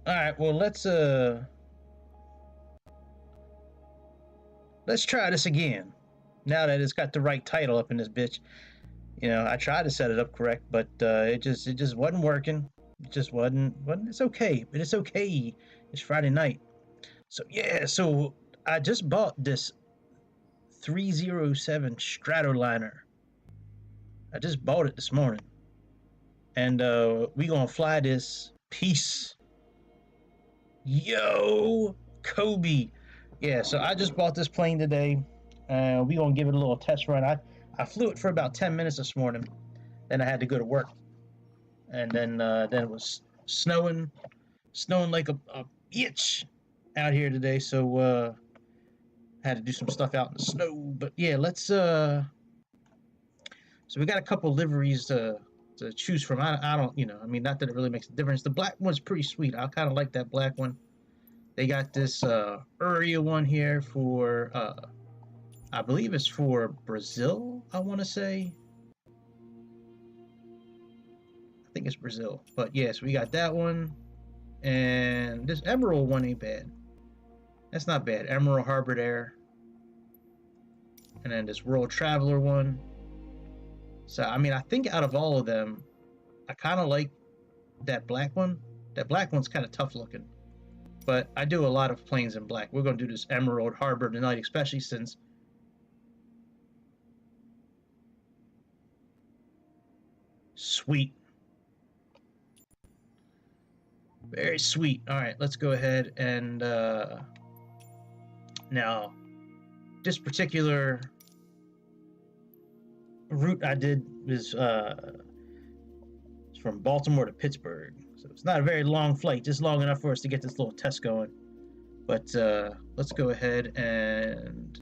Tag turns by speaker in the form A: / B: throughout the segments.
A: All right, well let's try this again. Now that it's got the right title up in this bitch. You know, I tried to set it up correct, but it just wasn't working. It just wasn't. It's okay, but it's okay. It's Friday night, so yeah. So I just bought this 307 Stratoliner. I just bought it this morning, and we gonna fly this piece. Yo, Kobe. Yeah, so I just bought this plane today. We gonna give it a little test run. I flew it for about 10 minutes this morning. Then I had to go to work, and then it was snowing like a bitch out here today. So I had to do some stuff out in the snow. But yeah, let's. So we got a couple liveries to choose from. I don't, I mean, not that it really makes a difference. The black one's pretty sweet. I kind of like that black one. They got this Uria one here for, I believe it's for Brazil, I want to say. I think it's Brazil. But yes, we got that one. And this Emerald one ain't bad. That's not bad. Emerald Harbor there. And then this World Traveler one. So, I mean, I think out of all of them, I kind of like that black one. That black one's kind of tough looking. But I do a lot of planes in black. We're going to do this Emerald Harbor tonight, especially since sweet. Very sweet. All right, let's go ahead and now this particular route I did was from Baltimore to Pittsburgh. So it's not a very long flight, just long enough for us to get this little test going. But let's go ahead and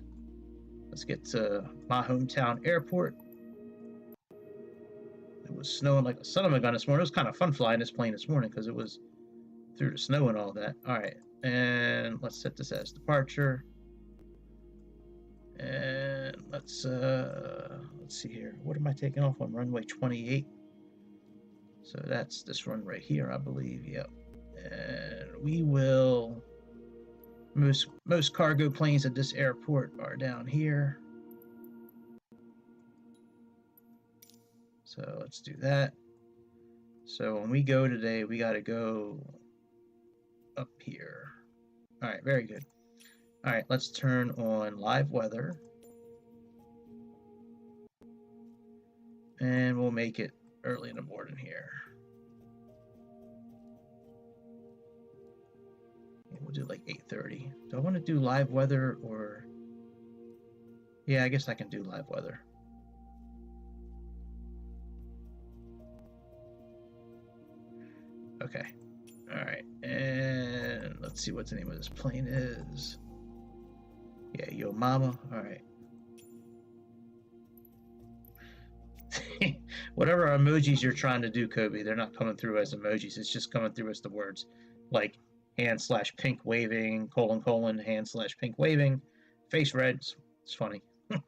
A: let's get to my hometown airport. It was snowing like a son of a gun this morning. It was kind of fun flying this plane this morning because it was through the snow and all that. All right, and let's set this as departure. And let's see here. What am I taking off on? Runway 28. So that's this run right here, I believe. Yep. And we will. Most cargo planes at this airport are down here. So let's do that. So when we go today, we got to go up here. All right, very good. All right, let's turn on live weather. And we'll make it early in the morning here. And we'll do like 8:30. Do I want to do live weather or... Yeah, I guess I can do live weather. Okay. All right. And let's see what the name of this plane is. Yeah, Yo Mama. All right. Whatever emojis you're trying to do, Kobe, they're not coming through as emojis. It's just coming through as the words like hand/pink waving, colon, hand/pink waving, face red. It's funny.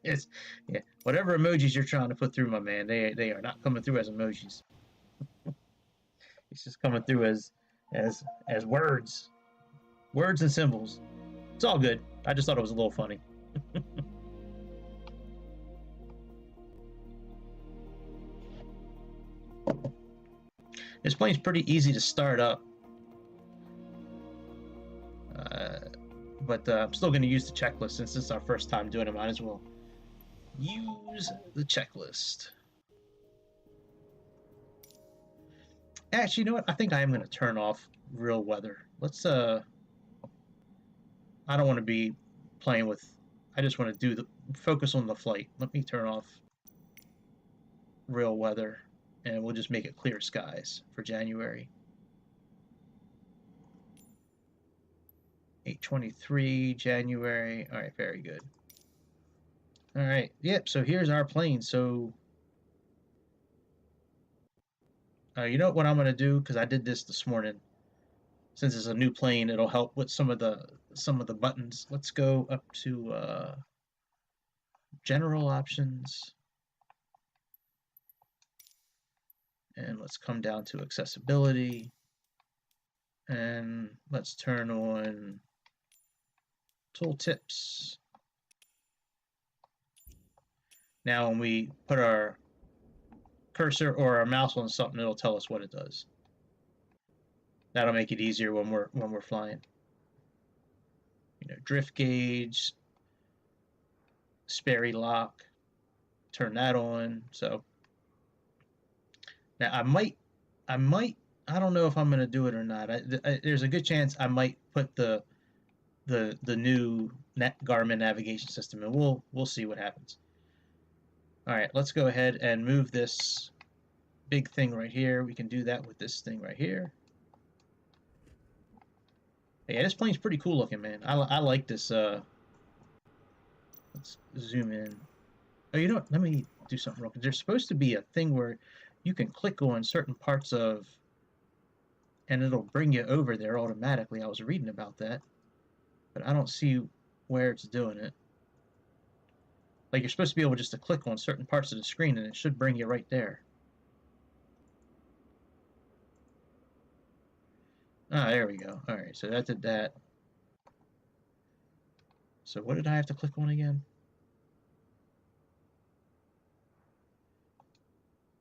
A: It's, yeah, whatever emojis you're trying to put through, my man, they are not coming through as emojis. It's just coming through as words and symbols. It's all good. I just thought it was a little funny. This plane's pretty easy to start up. But I'm still going to use the checklist since this is our first time doing it. Might as well use the checklist. Actually, you know what? I think I am going to turn off real weather. Let's, I don't want to be playing with, I just want to focus on the flight. Let me turn off real weather and we'll just make it clear skies for January. 8/23 January. All right, very good. All right, yep, so here's our plane. So you know what I'm going to do, because I did this morning. Since it's a new plane, it'll help with some of the buttons. Let's go up to general options. And let's come down to accessibility. And let's turn on tooltips. Now when we put our cursor or our mouse on something, it'll tell us what it does. That'll make it easier when we're flying. You know, drift gauge, Sperry lock, turn that on. So now I don't know if I'm gonna do it or not. There's a good chance I might put the new Garmin navigation system, and we'll see what happens. All right, let's go ahead and move this big thing right here. We can do that with this thing right here. Yeah, this plane's pretty cool looking, man. I like this. Let's zoom in. Oh, you know what? Let me do something real quick. There's supposed to be a thing where you can click on certain parts of, and it'll bring you over there automatically. I was reading about that, but I don't see where it's doing it. Like, you're supposed to be able just to click on certain parts of the screen, and it should bring you right there. Ah, there we go. All right, so that did that. So what did I have to click on again?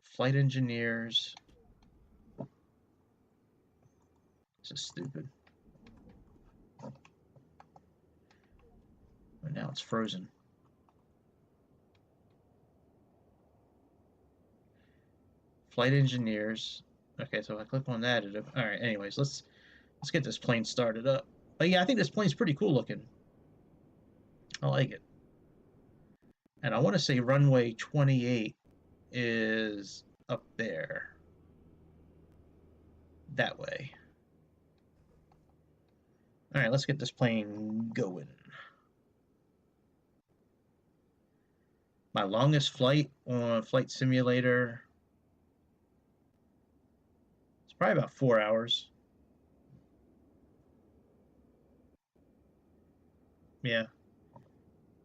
A: Flight engineers. This is stupid. And now it's frozen. Flight engineers. Okay, so if I click on that, all right. Anyways, let's get this plane started up. But yeah, I think this plane's pretty cool looking. I like it. And I want to say runway 28 is up there. That way. All right, let's get this plane going. My longest flight on Flight Simulator, it's probably about 4 hours. Yeah.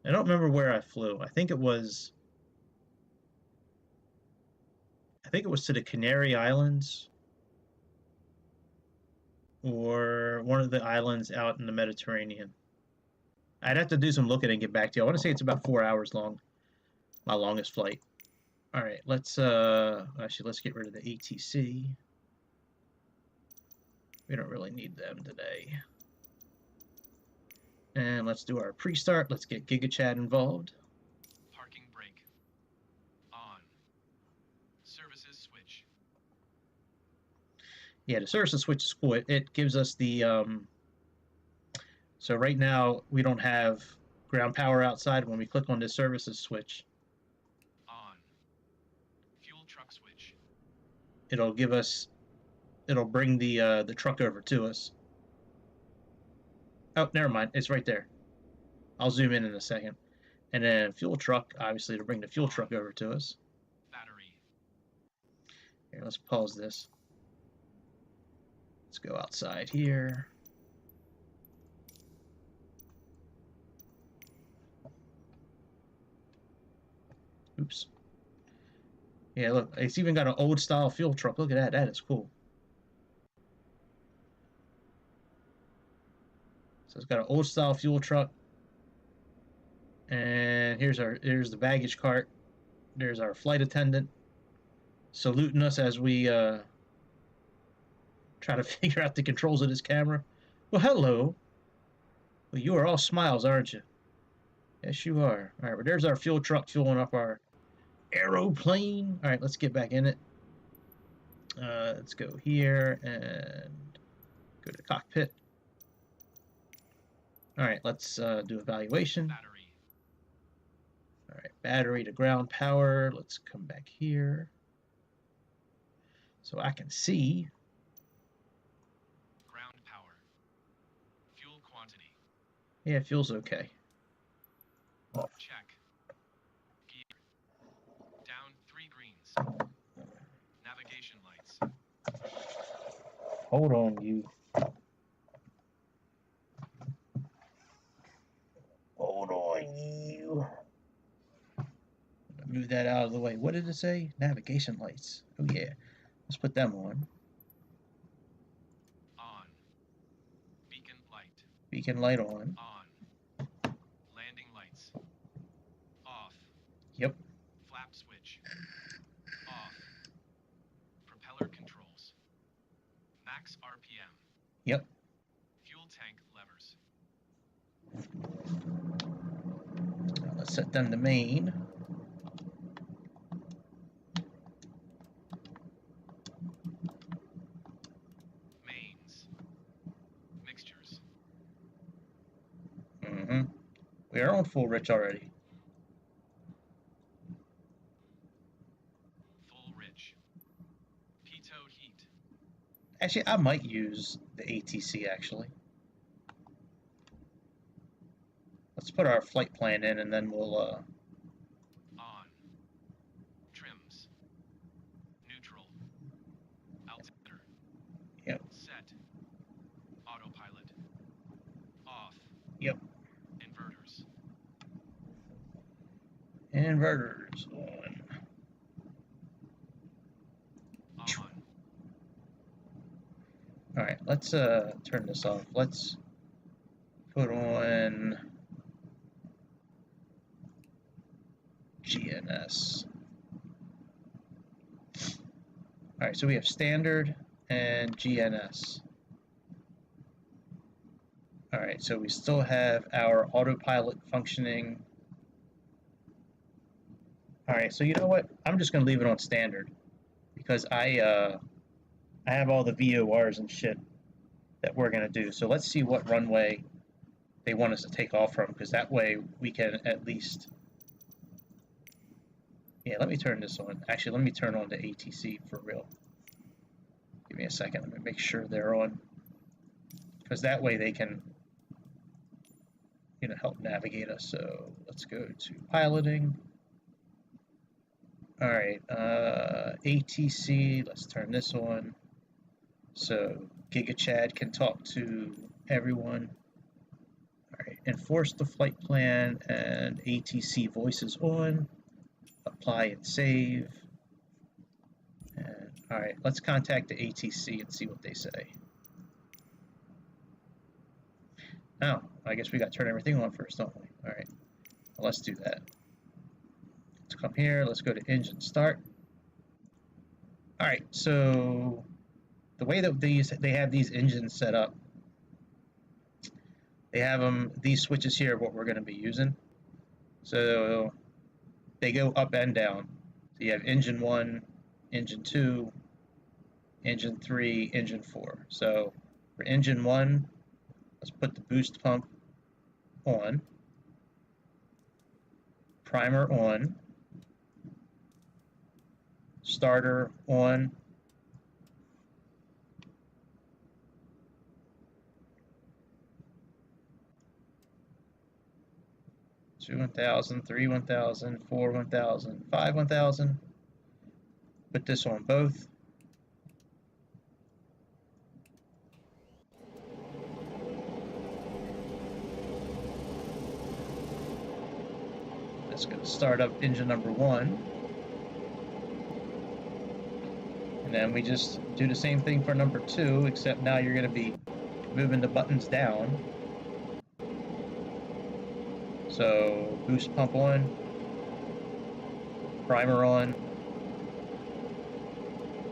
A: I don't remember where I flew. I think it was to the Canary Islands or one of the islands out in the Mediterranean. I'd have to do some looking and get back to you. I want to say it's about 4 hours long, my longest flight. All right, let's get rid of the ATC. We don't really need them today. And let's do our pre-start. Let's get GigaChat involved.
B: Parking brake. On. Services switch.
A: Yeah, the services switch is cool. It gives us the so right now we don't have ground power outside. When we click on the services switch,
B: on. Fuel truck switch.
A: It'll bring the truck over to us. Oh, never mind. It's right there. I'll zoom in a second. And then fuel truck, obviously, to bring the fuel truck over to us.
B: Battery.
A: Here, let's pause this. Let's go outside here. Oops. Yeah, look, it's even got an old style fuel truck. Look at that. That is cool. So it's got an old style fuel truck. And here's the baggage cart. There's our flight attendant saluting us as we try to figure out the controls of this camera. Well, hello. Well, you are all smiles, aren't you? Yes, you are. All right, well, there's our fuel truck fueling up our aeroplane. All right, let's get back in it. Let's go here and go to the cockpit. All right, let's do evaluation.
B: Battery.
A: All right, battery to ground power. Let's come back here so I can see.
B: Ground power. Fuel quantity.
A: Yeah, it feels okay.
B: Check. Gear. Down 3 greens. Navigation lights.
A: Hold on, you. Hold on, you. Move that out of the way. What did it say? Navigation lights. Oh, yeah. Let's put them on.
B: On.
A: Beacon light on.
B: On. Landing lights. Off.
A: Yep.
B: Flap switch. Off. Propeller controls. Max RPM.
A: Yep.
B: Fuel tank levers.
A: Let's set them to main.
B: Mains. Mixtures.
A: We are on full rich already.
B: Full rich. Pitot heat.
A: Actually, I might use the ATC actually. Let's put our flight plan in and then we'll
B: On. Trims. Neutral. Altimeter.
A: Yep.
B: Set. Autopilot. Off.
A: Yep.
B: Inverters.
A: Inverters on.
B: On.
A: Alright, let's turn this off. Let's put on GNS. Alright, so we have standard and GNS. Alright, so we still have our autopilot functioning. Alright, so you know what? I'm just going to leave it on standard because I have all the VORs and shit that we're going to do. So let's see what runway they want us to take off from, because that way we can at least... Yeah, let me turn this on. Actually, let me turn on the ATC for real. Give me a second. Let me make sure they're on, because that way they can, you know, help navigate us. So let's go to piloting. All right, ATC. Let's turn this on. So GigaChad can talk to everyone. All right, enforce the flight plan and ATC voices on. Apply and save. And, all right, let's contact the ATC and see what they say. Oh, I guess we got to turn everything on first, don't we? All right, well, let's do that. Let's come here. Let's go to engine start. All right, so the way that they have these engines set up, they have them, these switches here are what we're going to be using. So they go up and down. So you have engine 1, engine 2, engine 3, engine 4. So for engine 1, let's put the boost pump on, primer on, starter on, two 1000, 3 1000, 4 1000, 5 1000. Put this on both. That's going to start up engine number 1. And then we just do the same thing for number 2, except now you're going to be moving the buttons down. So boost pump on, primer on,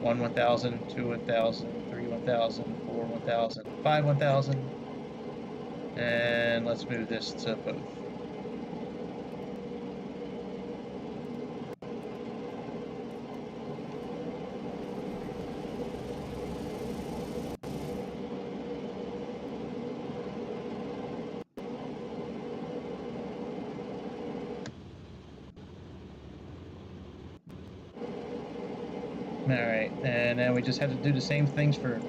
A: 1 1000, 2 1000, 3 1000, 4 1000, 5 1000, and let's move this to both. Alright, and then we just have to do the same things for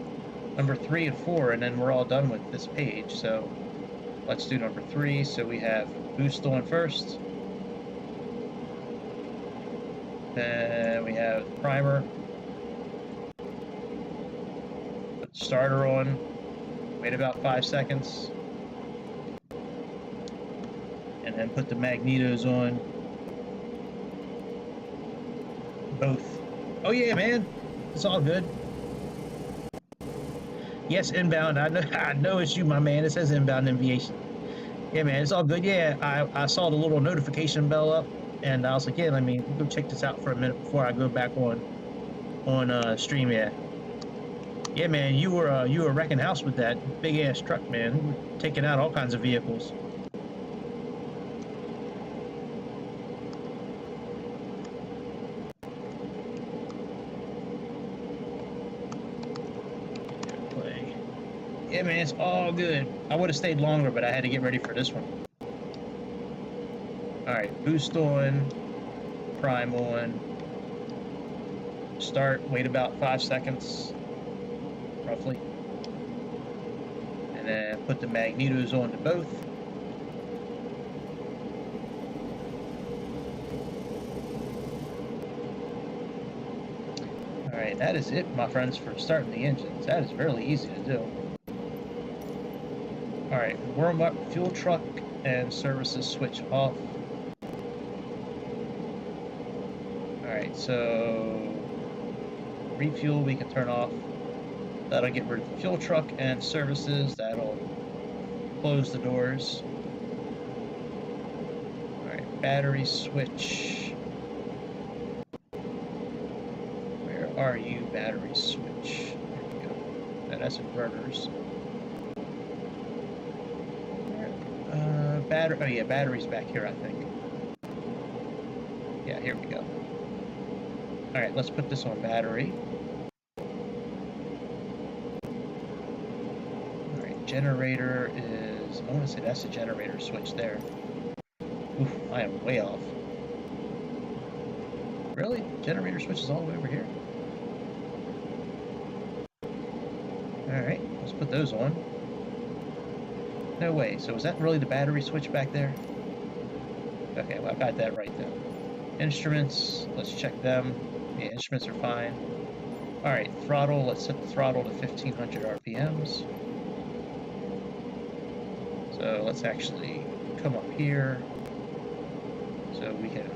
A: number 3 and 4, and then we're all done with this page. So let's do number 3. So we have boost on first. Then we have primer. Put the starter on. Wait about 5 seconds. And then put the magnetos on. Both. Oh yeah, man, it's all good. Yes, inbound. I know. I know it's you, my man. It says inbound aviation. Yeah, man, it's all good. Yeah, I saw the little notification bell up, and I was like, yeah, let me go check this out for a minute before I go back on stream. Yeah, yeah, man, you were wrecking house with that big ass truck, man. You were taking out all kinds of vehicles. Play. Yeah, man, it's all good. I would have stayed longer, but I had to get ready for this one. All right, boost on, prime on, start. Wait about 5 seconds, roughly, and then put the magnetos onto both. All right, that is it, my friends, for starting the engines. That is really easy to do. All right, warm up, fuel truck and services switch off. All right, so refuel we can turn off. That'll get rid of the fuel truck and services. That'll close the doors. All right, battery switch. Where are you, battery switch? There we go. No, that's inverters. Battery. Oh yeah, battery's back here, I think. Yeah, here we go. All right, let's put this on battery. All right, generator is. I want to say that's the generator switch there. Oof, I am way off. Really? Generator switch is all the way over here? Alright, let's put those on. No way, so is that really the battery switch back there? Okay, well I got that right then. Instruments, let's check them. Yeah, instruments are fine. Alright, throttle, let's set the throttle to 1500 RPMs. So let's actually come up here so we can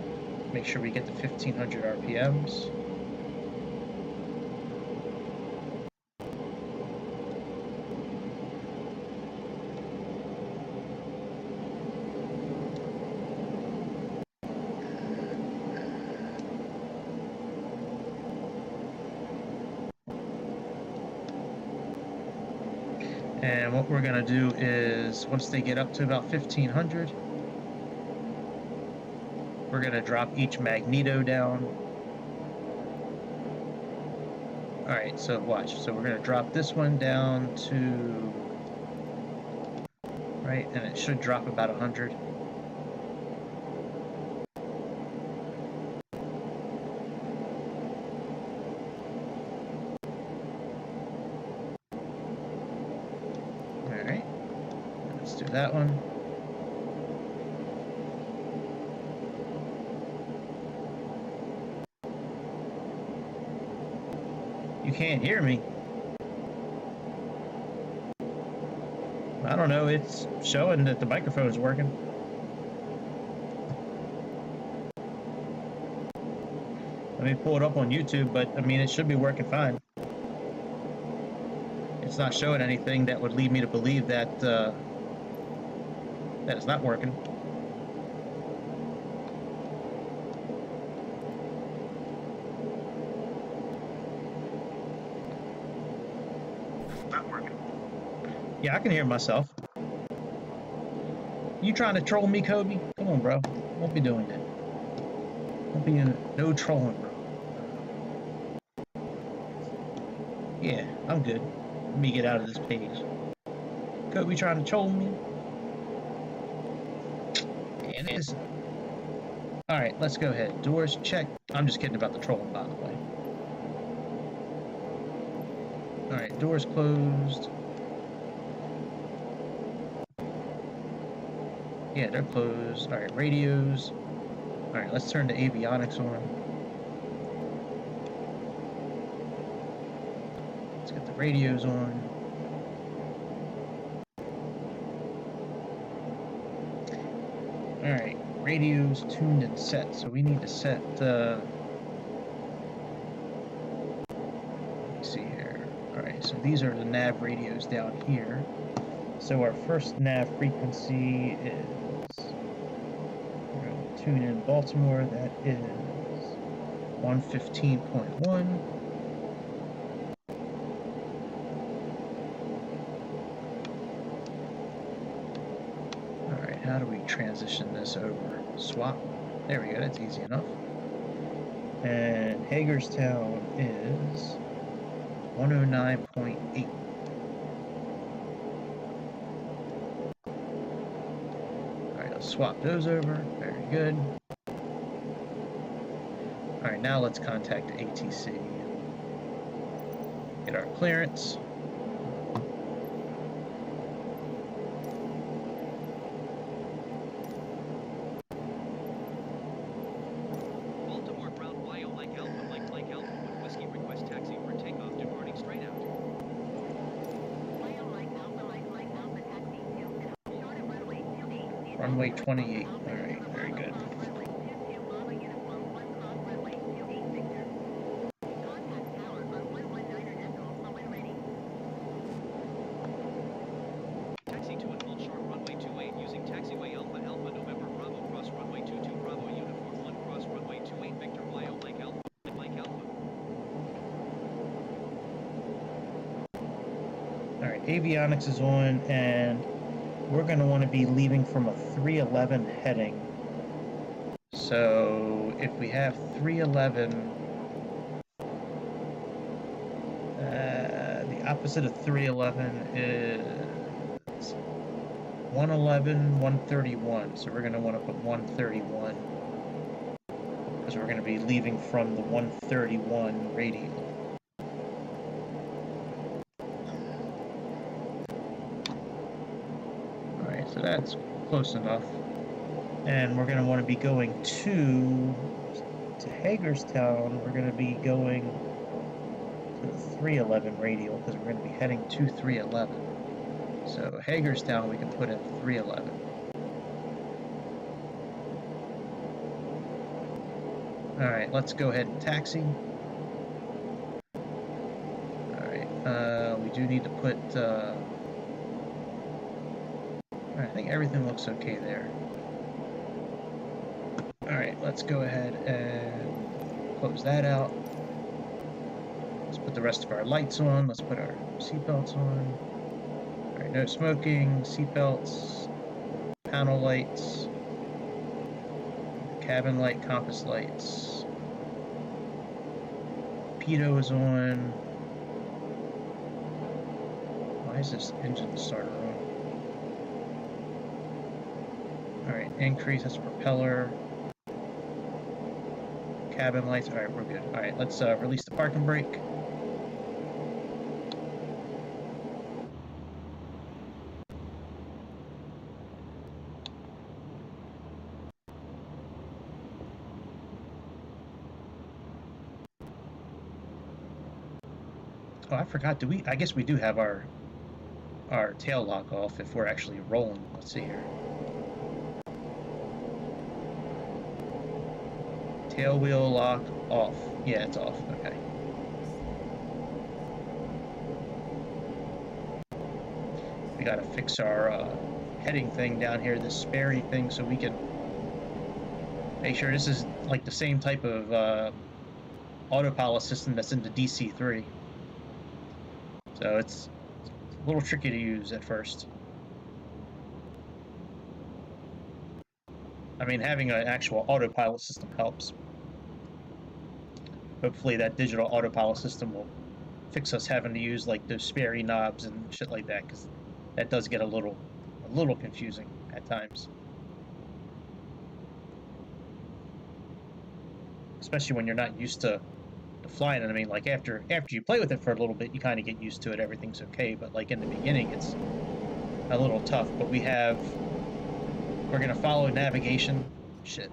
A: make sure we get to 1500 RPMs. And what we're going to do is, once they get up to about 1500, we're going to drop each magneto down. Alright, so watch. So we're going to drop this one down to, right, and it should drop about 100. Alright, let's do that one. You can't hear me. I don't know, it's showing that the microphone's working. Let me pull it up on YouTube, but I mean, it should be working fine. It's not showing anything that would lead me to believe that that it's not working. Not working. Yeah, I can hear myself. You trying to troll me, Kobe? Come on, bro. Won't be doing that. Won't be no trolling, bro. Yeah, I'm good. Let me get out of this page. Kobe trying to troll me? Yeah, it is. Alright, let's go ahead. Doors check. I'm just kidding about the trolling, by the way. Alright, doors closed. Yeah, they're closed. Alright, radios. Alright, let's turn the avionics on. Let's get the radios on. Alright, radios tuned and set. So we need to set, let me see here. Alright, so these are the nav radios down here. So our first nav frequency is, we're going to tune in Baltimore, that is 115.1. Alright, how do we transition this over? Swap. There we go, that's easy enough. And Hagerstown is 109.8. Alright, let's swap those over. Very good. Alright, now let's contact the ATC. Get our clearance.
C: Baltimore Ground Bio Mike Alpha with whiskey request taxi for takeoff departing straight out.
A: Runway 28. Alright, very good.
C: Taxi to and hold sharp runway 28 using taxiway Alpha Alpha November Bravo cross runway 22 Bravo Uniform 1 cross runway 28 Victor Bio Mike Alpha Mike Alpha.
A: Alright, avionics is on, and we're going to want to be leaving from a 311 heading. So if we have 311, the opposite of 311 is 111, 131. So we're going to want to put 131 because we're going to be leaving from the 131 radial. So that's close enough. And we're going to want to be going to Hagerstown. We're going to be going to the 311 radial because we're going to be heading to 311. So Hagerstown we can put in 311. Alright, let's go ahead and taxi. Alright, we do need to put... I think everything looks okay there. Alright, let's go ahead and close that out. Let's put the rest of our lights on. Let's put our seatbelts on. Alright, no smoking, seatbelts, panel lights, cabin light, compass lights. Pitot is on. Why is this engine starter on? Alright, increase, that's propeller. Cabin lights, alright, we're good. Alright, let's release the parking brake. Oh, I forgot, I guess we do have our tail lock off if we're actually rolling. Let's see here. Tail wheel lock off. Yeah, it's off. Okay. We gotta fix our heading thing down here, this Sperry thing, so we can make sure this is like the same type of autopilot system that's in the DC-3. So it's a little tricky to use at first. I mean, having an actual autopilot system helps. Hopefully that digital autopilot system will fix us having to use like those Sperry knobs and shit like that, because that does get a little confusing at times. Especially when you're not used to flying it. I mean, like after you play with it for a little bit, you kind of get used to it, everything's okay, but like in the beginning it's a little tough. But we're gonna follow navigation. Shit.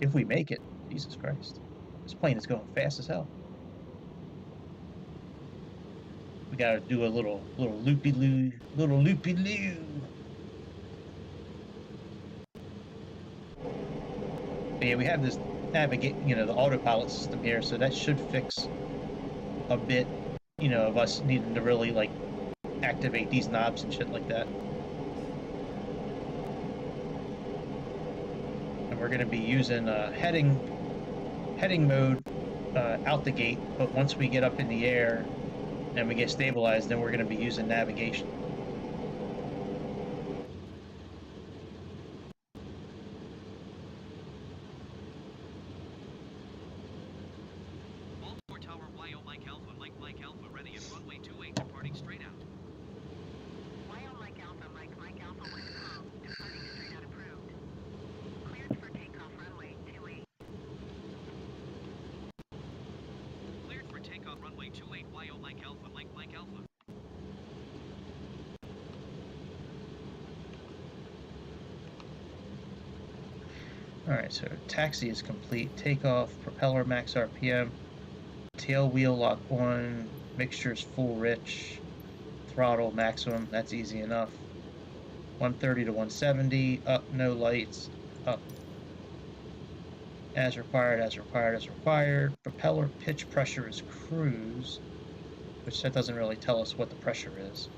A: If we make it. Jesus Christ. This plane is going fast as hell. We gotta do a little loopy-loo. But yeah, we have this the autopilot system here, so that should fix a bit you know, of us needing to really like activate these knobs and shit like that. And we're going to be using heading mode out the gate, but once we get up in the air and we get stabilized, then we're going to be using navigation.
C: Baltimore Tower YO Mike Alpha ready at runway 28 departing straight out.
D: YO Mike Alpha with com, departing straight out approved. Cleared for takeoff runway 28.
C: Cleared for takeoff runway 28 YO Mike Alpha
A: Alright, so taxi is complete. Takeoff, propeller max RPM, tail wheel lock on, mixtures full rich, throttle maximum, that's easy enough. 130 to 170, up, no lights, up. As required, as required, as required. Propeller pitch pressure is cruise, which that doesn't really tell us what the pressure is.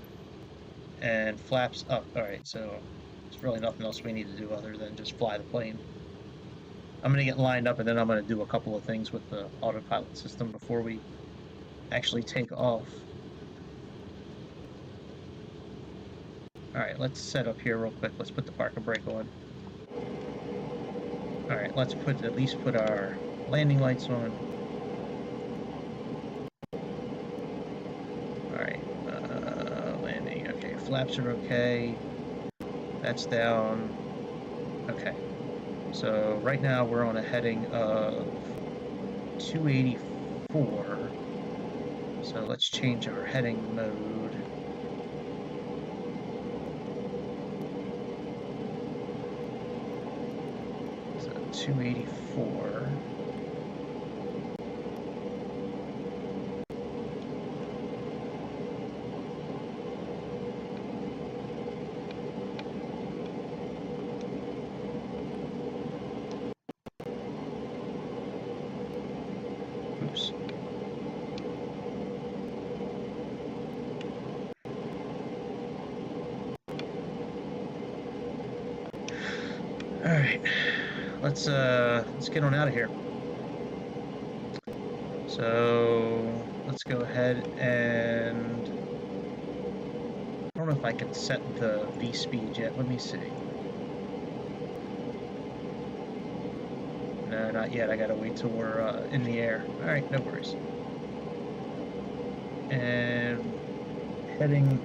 A: And flaps up. Alright, so there's really nothing else we need to do other than just fly the plane. I'm going to get lined up and then I'm going to do a couple of things with the autopilot system before we actually take off. Alright, let's set up here real quick. Let's put the parking brake on. Alright, let's at least put our landing lights on. Alright, landing, okay, flaps are okay. That's down. Okay. So right now we're on a heading of 284. So let's change our heading mode. So 284. Oops. All right, let's get on out of here. So let's go ahead and I don't know if I can set the V speed yet. Let me see. No, not yet. I gotta wait till we're in the air. All right, no worries. And heading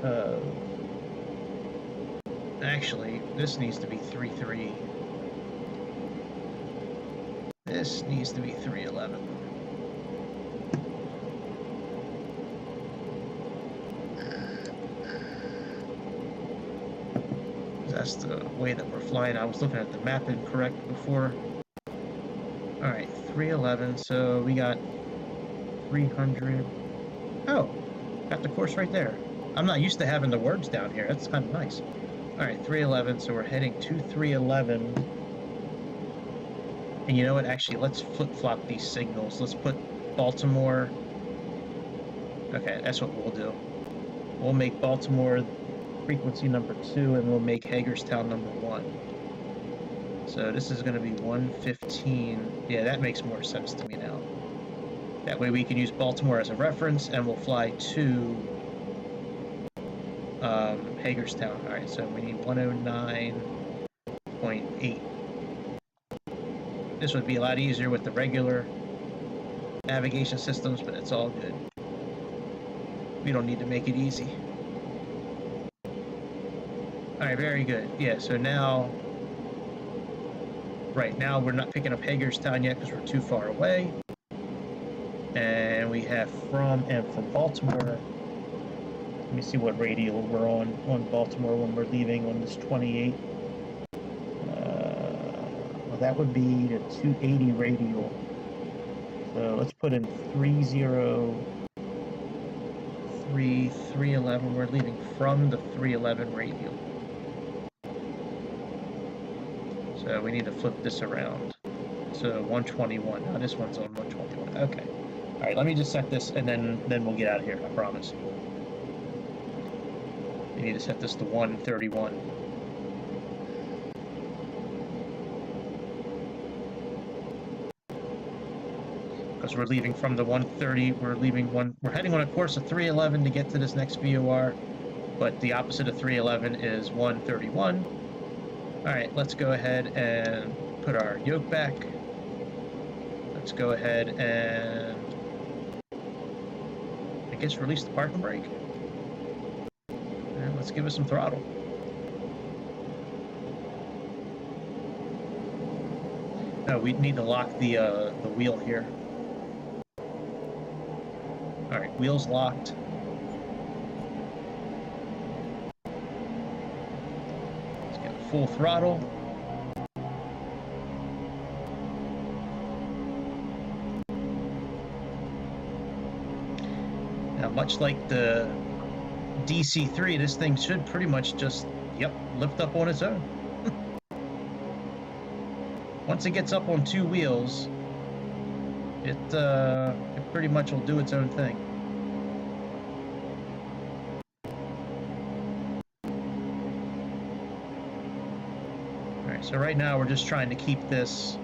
A: actually, this needs to be 3-3. This needs to be 311. That's the way that we're flying. I was looking at the map incorrect before. Alright, 311, so we got 300. Oh, got the course right there. I'm not used to having the words down here. That's kind of nice. Alright, 311, so we're heading to 311. And you know what? Actually, let's flip-flop these signals. Let's put Baltimore. Okay, that's what we'll do. We'll make Baltimore frequency number 2, and we'll make Hagerstown number 1. So this is going to be 115. Yeah, that makes more sense to me now. That way we can use Baltimore as a reference, and we'll fly to Hagerstown. All right, so we need 109.8. This would be a lot easier with the regular navigation systems, but it's all good. We don't need to make it easy. All right, very good. Yeah, so now, right now we're not picking up Hagerstown yet because we're too far away. And we have from Baltimore. Let me see what radial we're on Baltimore when we're leaving on this 28. Well, that would be the 280 radial. So let's put in 311. We're leaving from the 311 radial. So we need to flip this around. So 121. Now this one's on 121. Okay. Alright, let me just set this, and then we'll get out of here, I promise. We need to set this to 131. Because we're leaving from the 130, we're heading on a course of 311 to get to this next VOR, but the opposite of 311 is 131. Alright, let's go ahead and put our yoke back. Let's go ahead and I guess release the parking brake. And let's give it some throttle. No, we need to lock the wheel here. Alright, wheel's locked. Let's get full throttle. Now, much like the DC-3, this thing should pretty much just, yep, lift up on its own. Once it gets up on two wheels, it pretty much will do its own thing. Alright, so right now we're just trying to keep this...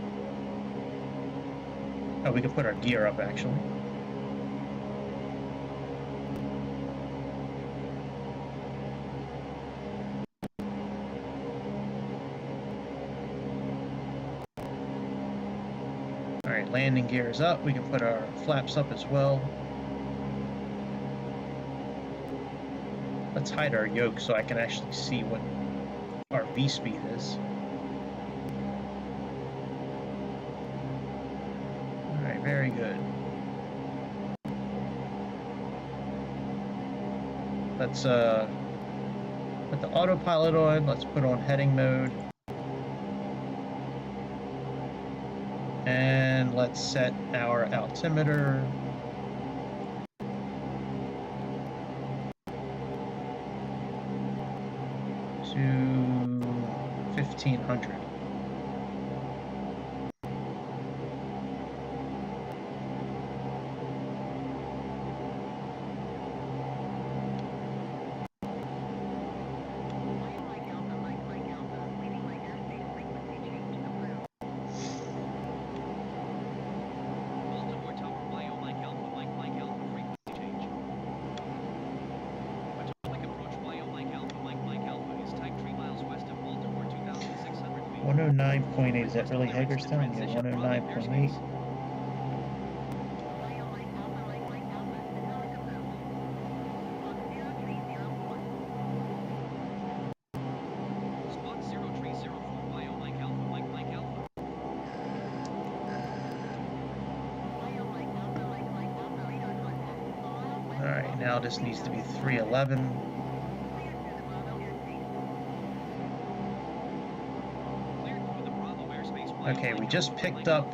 A: Oh, we can put our gear up, actually. Alright, landing gear is up. We can put our flaps up as well. Let's hide our yoke so I can actually see what our V-speed is. Alright, very good. Let's put the autopilot on. Let's put on heading mode. And let's set our altimeter to 1500. Is that really Hagerstown? Yeah, 109.8.
C: Spot 0304 Bio Mike Alpha, Mike Alpha.
A: Alright, now this needs to be 311. Okay, we just picked up...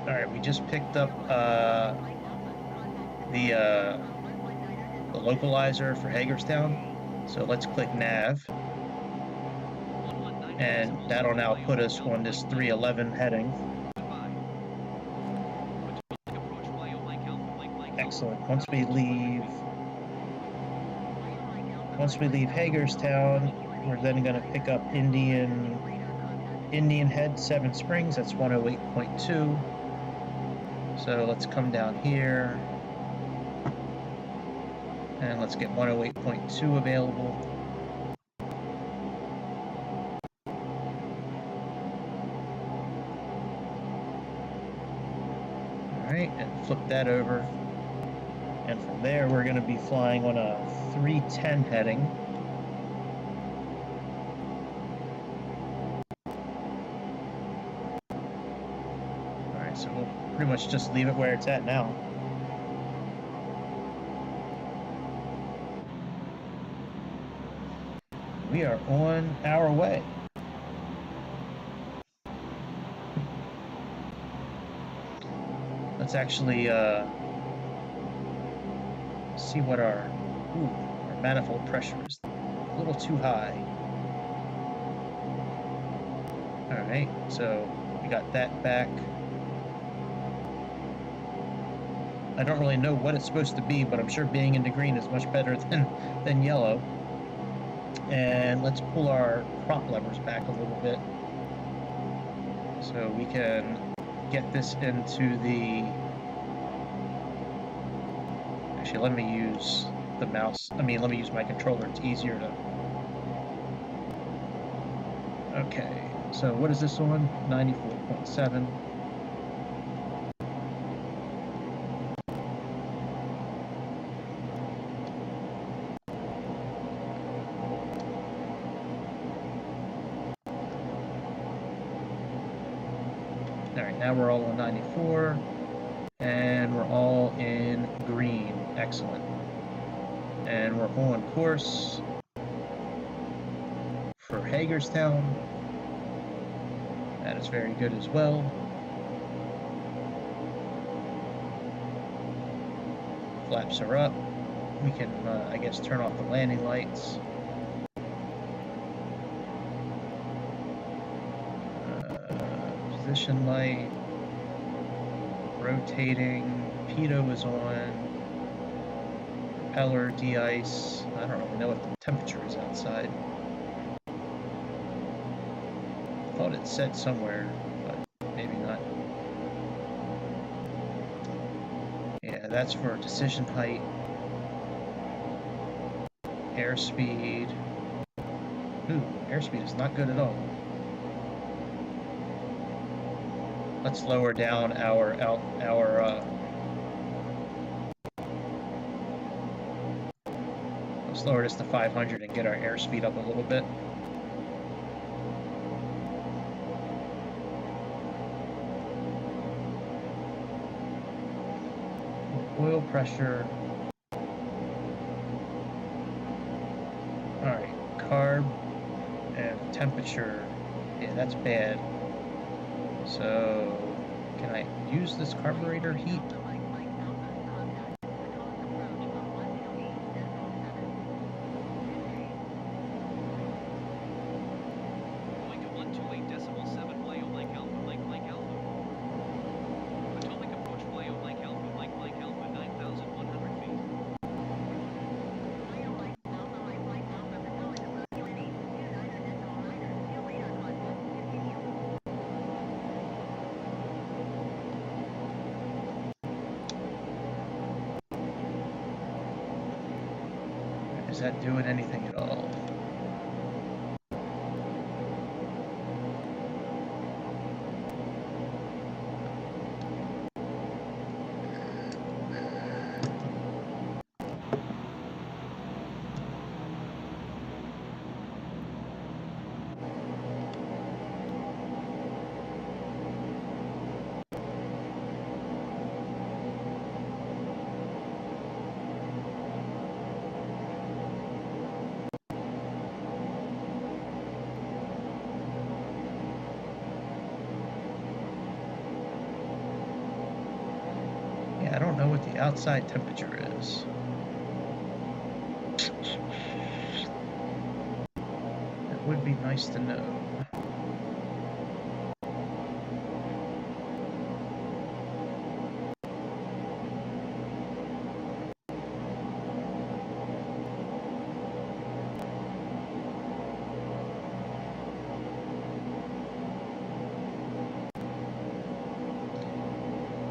A: Alright, we just picked up the localizer for Hagerstown. So let's click nav. And that'll now put us on this 311 heading. Excellent. Once we leave Hagerstown, we're then going to pick up Indian Head, 7 Springs. That's 108.2. So let's come down here and let's get 108.2 available. Alright, and flip that over. And from there we're going to be flying on a 310 heading. So we'll pretty much just leave it where it's at now. We are on our way. Let's actually see what our manifold pressure is. A little too high. Alright, so we got that back. I don't really know what it's supposed to be, but I'm sure being into green is much better than yellow. And let's pull our prop levers back a little bit so we can get this into the... Actually, let me use the mouse. Let me use my controller. It's easier to... Okay, so what is this on? 94.7. Alright, now we're all on 94, and we're all in green. Excellent. And we're on course for Hagerstown. That is very good as well. Flaps are up. We can, I guess, turn off the landing lights. Position light. Rotating. Pitot is on. Propeller, de-ice. I don't really know what the temperature is outside. I thought it said somewhere, but maybe not. Yeah, that's for decision height. Airspeed. Ooh, airspeed is not good at all. Let's lower down our let's lower this to 500 and get our airspeed up a little bit. Oil pressure. Alright, carb and temperature. Yeah, that's bad. So, can I use this carburetor heat?
C: Going to 128.7 Bio Mike Alpha, Mike Alpha. Atomic approach Bio Mike Alpha, Mike Alpha, 9,100 feet.
A: Is that doing anything at all? I don't know what the outside temperature is. That would be nice to know.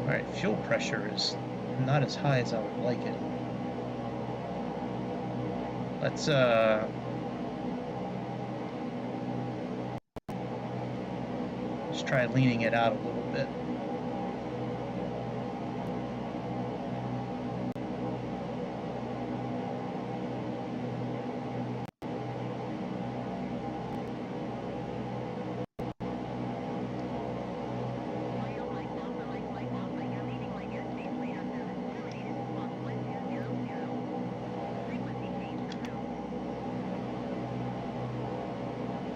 A: Alright, fuel pressure is not as high as I would like it. Let's just try leaning it out a little bit.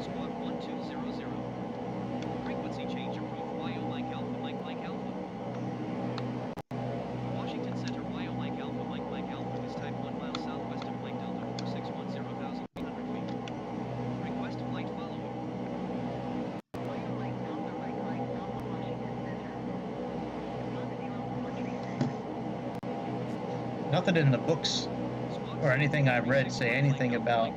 C: Squawk 1200. Frequency change approved Bio Mike Alpha, Mike
A: Nothing in the books or anything I've read say anything about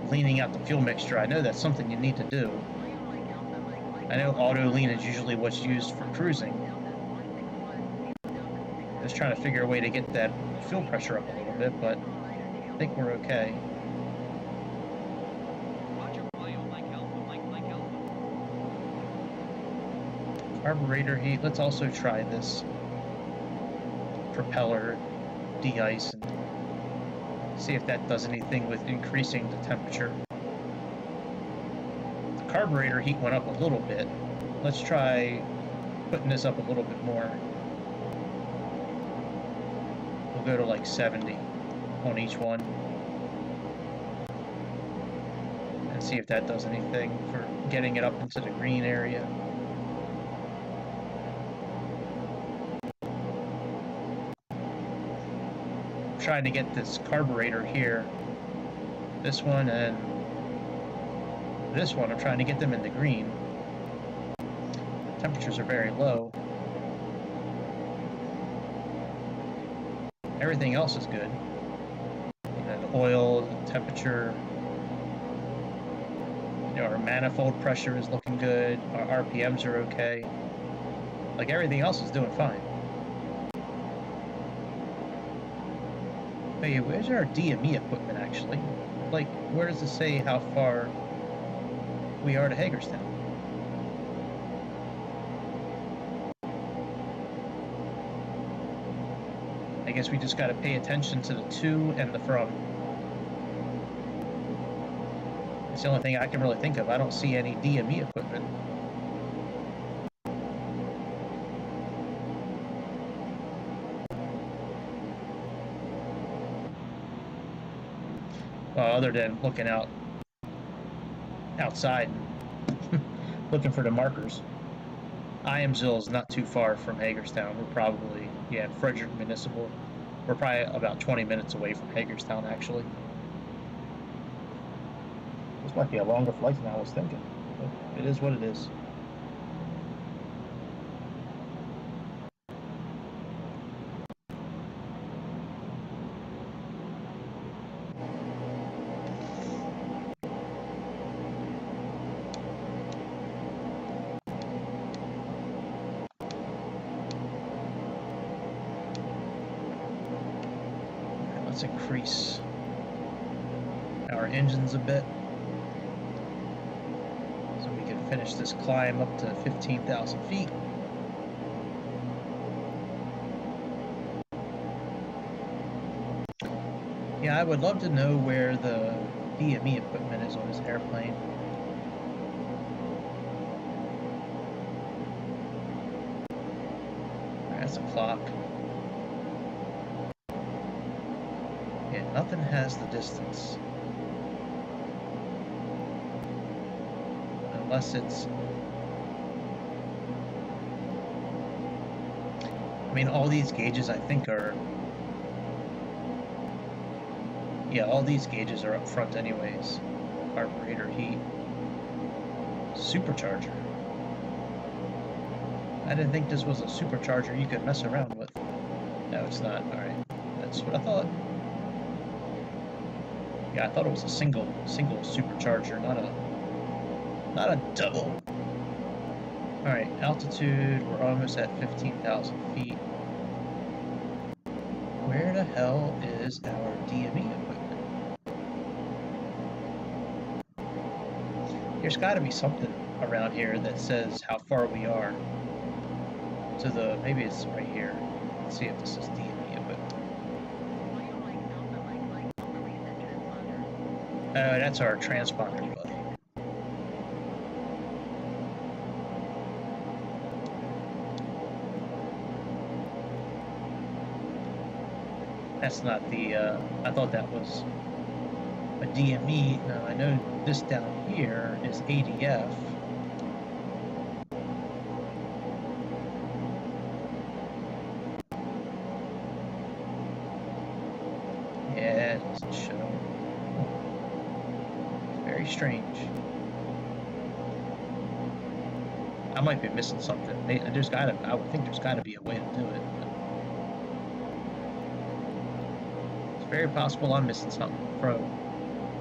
A: leaning out the fuel mixture. I know that's something you need to do. I know auto lean is usually what's used for cruising. Just trying to figure a way to get that fuel pressure up a little bit, but I think we're okay. Carburetor heat. Let's also try this propeller de-ice and see if that does anything with increasing the temperature. The carburetor heat went up a little bit. Let's try putting this up a little bit more. We'll go to like 70 on each one and see if that does anything for getting it up into the green area. Trying to get this carburetor here, this one and this one, I'm trying to get them in the green. Temperatures are very low. Everything else is good. You know, the oil, the temperature, you know, our manifold pressure is looking good, our RPMs are okay. Like everything else is doing fine. Hey, where's our DME equipment actually? Like, where does it say how far we are to Hagerstown? I guess we just got to pay attention to the to and the from. It's the only thing I can really think of. I don't see any DME equipment. Well, other than looking outside and looking for the markers. Iamsville is not too far from Hagerstown. We're probably, yeah, Frederick Municipal. We're probably about 20 minutes away from Hagerstown, actually. This might be a longer flight than I was thinking. But it is what it is. Let's increase our engines a bit so we can finish this climb up to 15,000 feet. Yeah, I would love to know where the DME equipment is on this airplane. That's a clock. Yeah, nothing has the distance. Unless it's... I mean, all these gauges I think are... Yeah, all these gauges are up front anyways. Carburetor heat. Supercharger. I didn't think this was a supercharger you could mess around with. No, it's not. Alright. That's what I thought. Yeah, I thought it was a single supercharger, not a double. Alright, altitude, we're almost at 15,000 feet. Where the hell is our DME equipment? There's got to be something around here that says how far we are to the, maybe it's right here. Let's see if this is DME equipment. Oh, that's our transponder, buddy. That's not the, I thought that was a DME. Now, I know this down here is ADF. Yeah, it doesn't show. Very strange. I might be missing something. There's gotta, I would think there's gotta be a way to do it. very possible I'm missing something pro.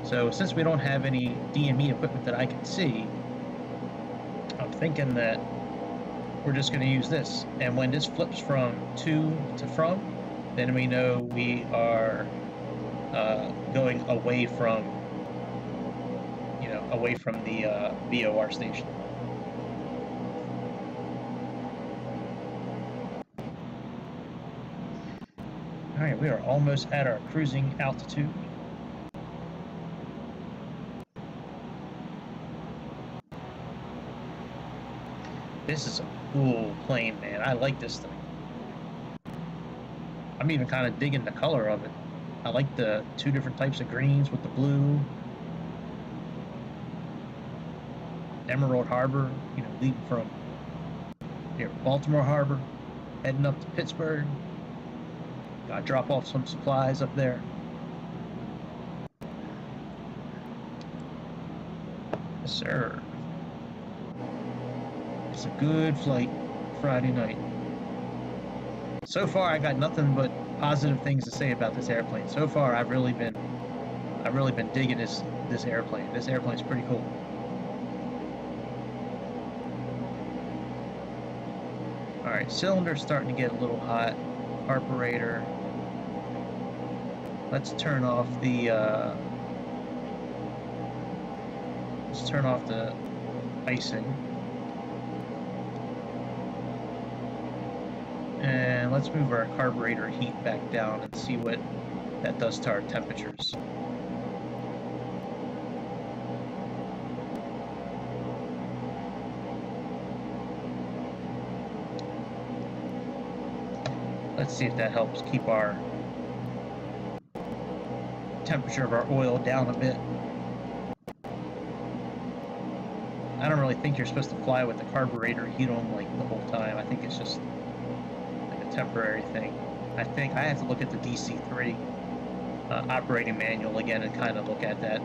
A: So since we don't have any DME equipment that I can see, I'm thinking that we're just going to use this. And when this flips from to from, then we know we are going away from, away from the VOR station. All right, we are almost at our cruising altitude. This is a cool plane, man. I like this thing. I'm even kind of digging the color of it. I like the two different types of greens with the blue. Emerald Harbor, leading from here, Baltimore Harbor, heading up to Pittsburgh. Gotta drop off some supplies up there. Yes, sir. It's a good flight Friday night. So far, I got nothing but positive things to say about this airplane. So far, I've really been digging this airplane. This airplane's pretty cool. All right, cylinder's starting to get a little hot. Carburetor. Let's turn off the icing. And let's move our carburetor heat back down and see what that does to our temperatures. Let's see if that helps keep our temperature of our oil down a bit. I don't really think you're supposed to fly with the carburetor heat on like the whole time. I think it's just like a temporary thing. I think I have to look at the DC-3 operating manual again and kind of look at that.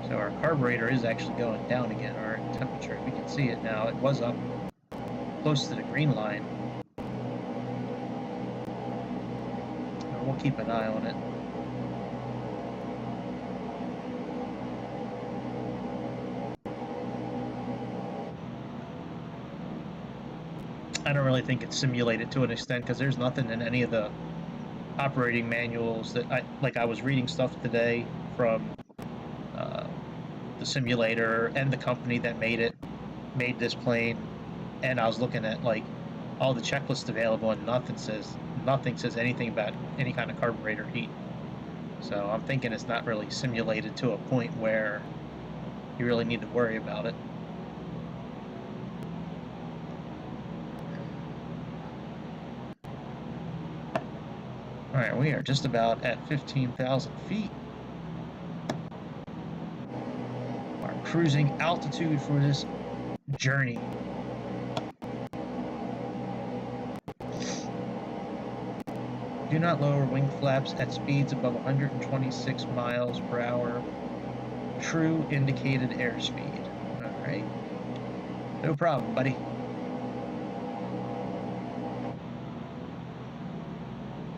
A: So our carburetor is actually going down again, our temperature. We can see it now. It was up close to the green line. We'll keep an eye on it. I don't really think it's simulated to an extent because there's nothing in any of the operating manuals that I was reading stuff today from the simulator and the company that made this plane, and I was looking at like all the checklists available, and nothing says anything about any kind of carburetor heat. So I'm thinking it's not really simulated to a point where you really need to worry about it. Alright, we are just about at 15,000 feet. Our cruising altitude for this journey. Do not lower wing flaps at speeds above 126 miles per hour. True indicated airspeed. Alright. No problem, buddy.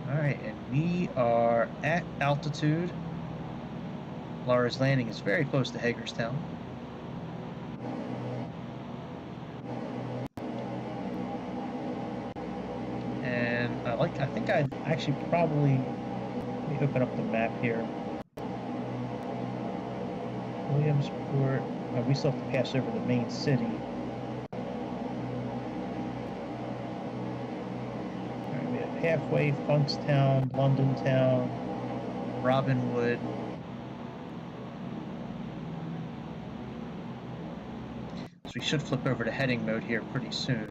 A: Alright, and we are at altitude. Laura's Landing is very close to Hagerstown. And I think I'd actually probably, let me open up the map here. Williamsport, we still have to pass over the main city. Halfway, Funkstown, London Town, Robinwood. So we should flip over to heading mode here pretty soon.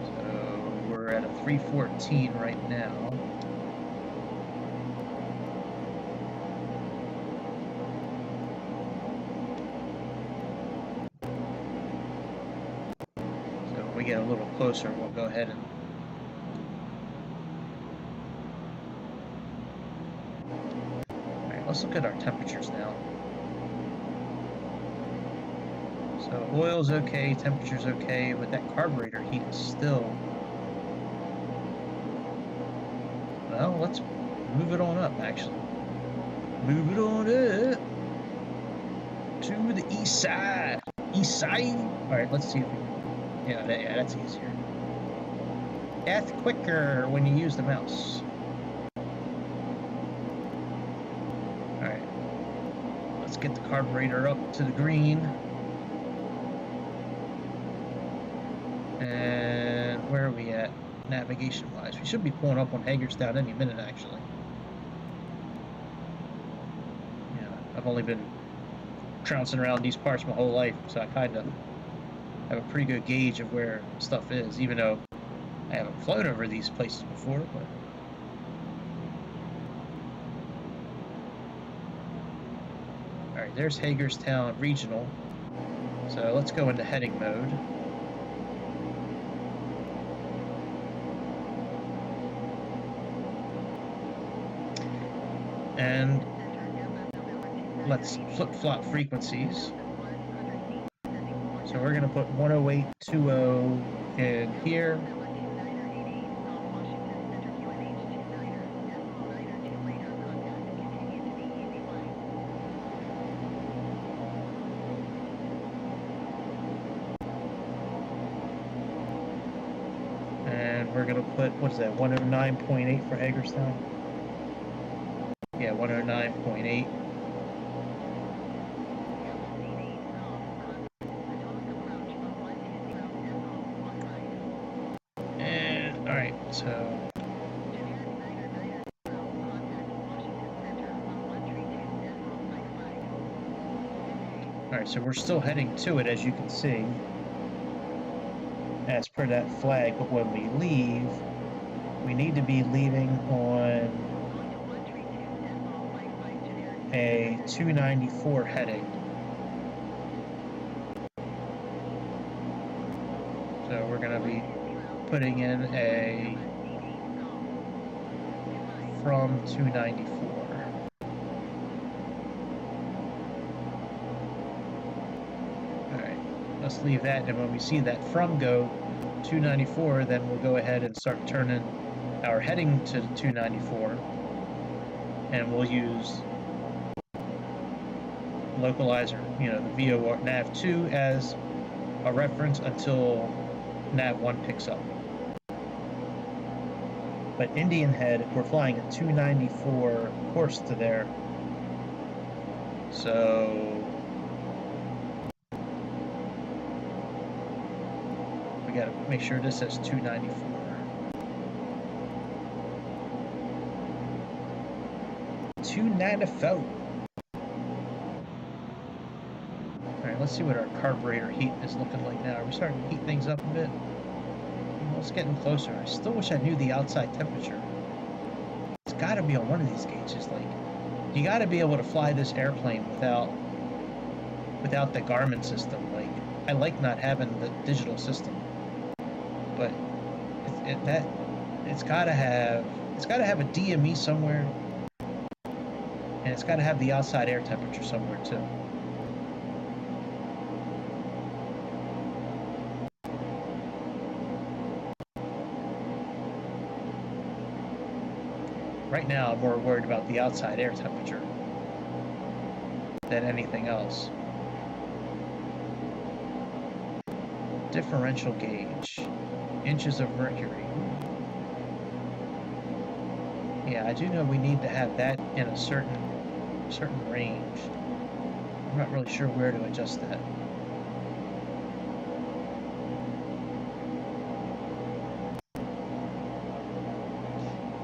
A: So we're at a 314 right now. We get a little closer, we'll go ahead and alright, let's look at our temperatures now. So oil's okay, temperature's okay, but that carburetor heat is still... Well, let's move it on up, actually. Move it on up to the east side. East side. All right, let's see if we can... Yeah, that's easier. That's quicker when you use the mouse. All right, let's get the carburetor up to the green. And where are we at navigation-wise? We should be pulling up on Hagerstown any minute, actually. Yeah, I've only been trouncing around these parts my whole life, so I kind of have a pretty good gauge of where stuff is, even though I haven't flown over these places before. But all right, there's Hagerstown Regional. So let's go into heading mode. And let's flip-flop frequencies. So we're going to put 108.20 in here. And we're going to put, what is that, 109.8 for Hagerstown? Yeah, 109.8. And, alright, so... Alright, so we're still heading to it, as you can see, as per that flag, but when we leave, we need to be leaving on a 294 heading. So we're going to be putting in a from 294. Alright, let's leave that, and when we see that from go 294, then we'll go ahead and start turning our heading to 294, and we'll use localizer, you know, the VOR nav2 as a reference until nav1 picks up. But Indian Head, we're flying a 294 course to there, so we gotta make sure this says 294. Alright, let's see what our carburetor heat is looking like now. Are we starting to heat things up a bit? Well, it's getting closer. I still wish I knew the outside temperature. It's gotta be on one of these gauges. Like, you gotta be able to fly this airplane without the Garmin system. Like, I like not having the digital system, but it's gotta have a DME somewhere. And it's got to have the outside air temperature somewhere too. Right now, I'm more worried about the outside air temperature than anything else. Differential gauge, inches of mercury. Yeah, I do know we need to have that in a certain range. I'm not really sure where to adjust that.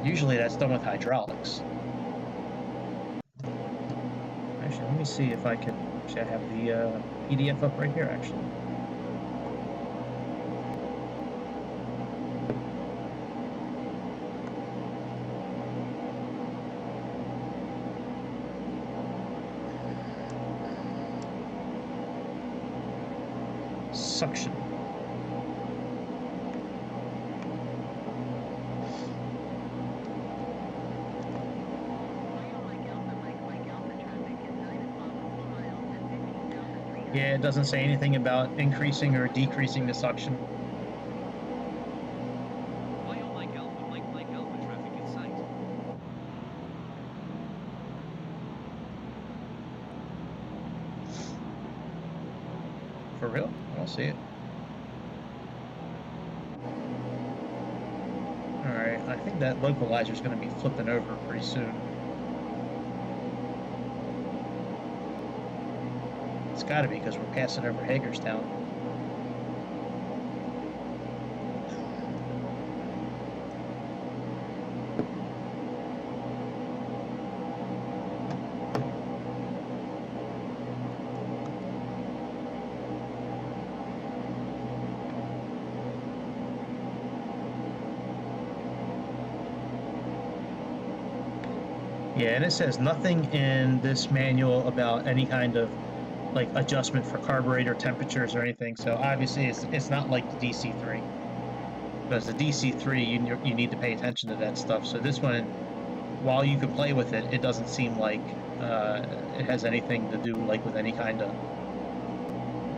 A: Usually that's done with hydraulics. Actually, let me see if I can... Actually, I have the PDF up right here, actually. Suction. Yeah, it doesn't say anything about increasing or decreasing the suction.
C: Mike Alpha traffic in sight.
A: For real? I don't see it. Alright, I think that localizer is going to be flipping over pretty soon. It's got to be because we're passing over Hagerstown. Yeah, and it says nothing in this manual about any kind of like adjustment for carburetor temperatures or anything. So obviously it's not like the DC3, because the DC3 you need to pay attention to that stuff. So this one, while you can play with it, it doesn't seem like it has anything to do like with any kind of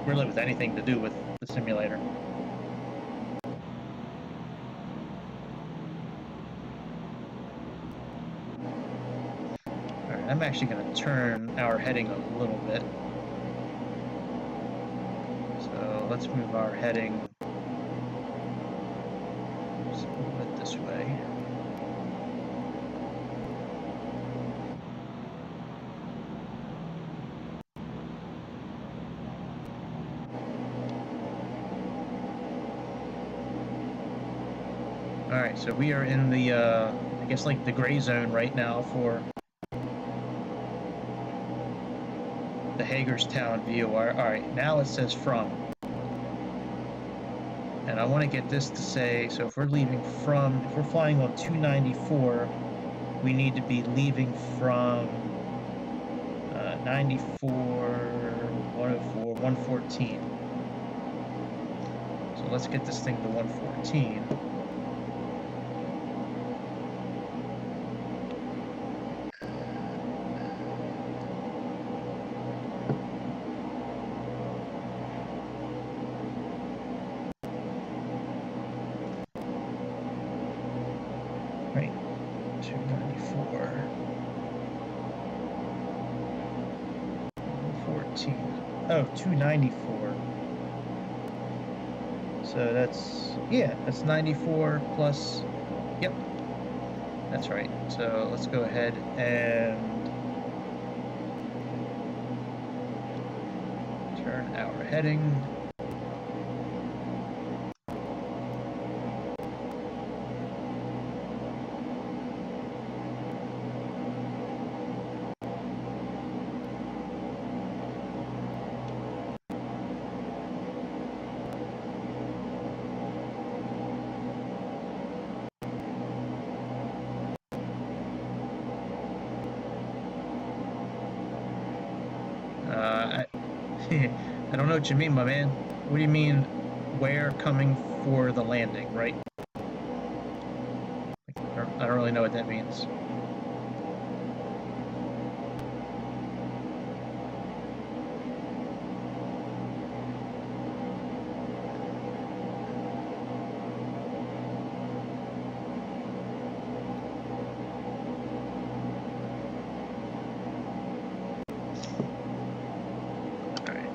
A: really with anything to do with the simulator. Alright, I'm actually going to turn our heading a little bit. So let's move our heading. Let's move it this way. Alright, so we are in the, I guess like the gray zone right now for the Hagerstown VOR. Alright, now it says from. And I want to get this to say, so if we're leaving from, if we're flying on 294, we need to be leaving from 94, 104, 114. So let's get this thing to 114. Right, 294, 114. Oh, 294. So that's, yeah, that's 94 plus, yep, that's right. So let's go ahead and turn our heading. I don't know what you mean, my man. What do you mean, where coming for the landing, right? I don't really know what that means.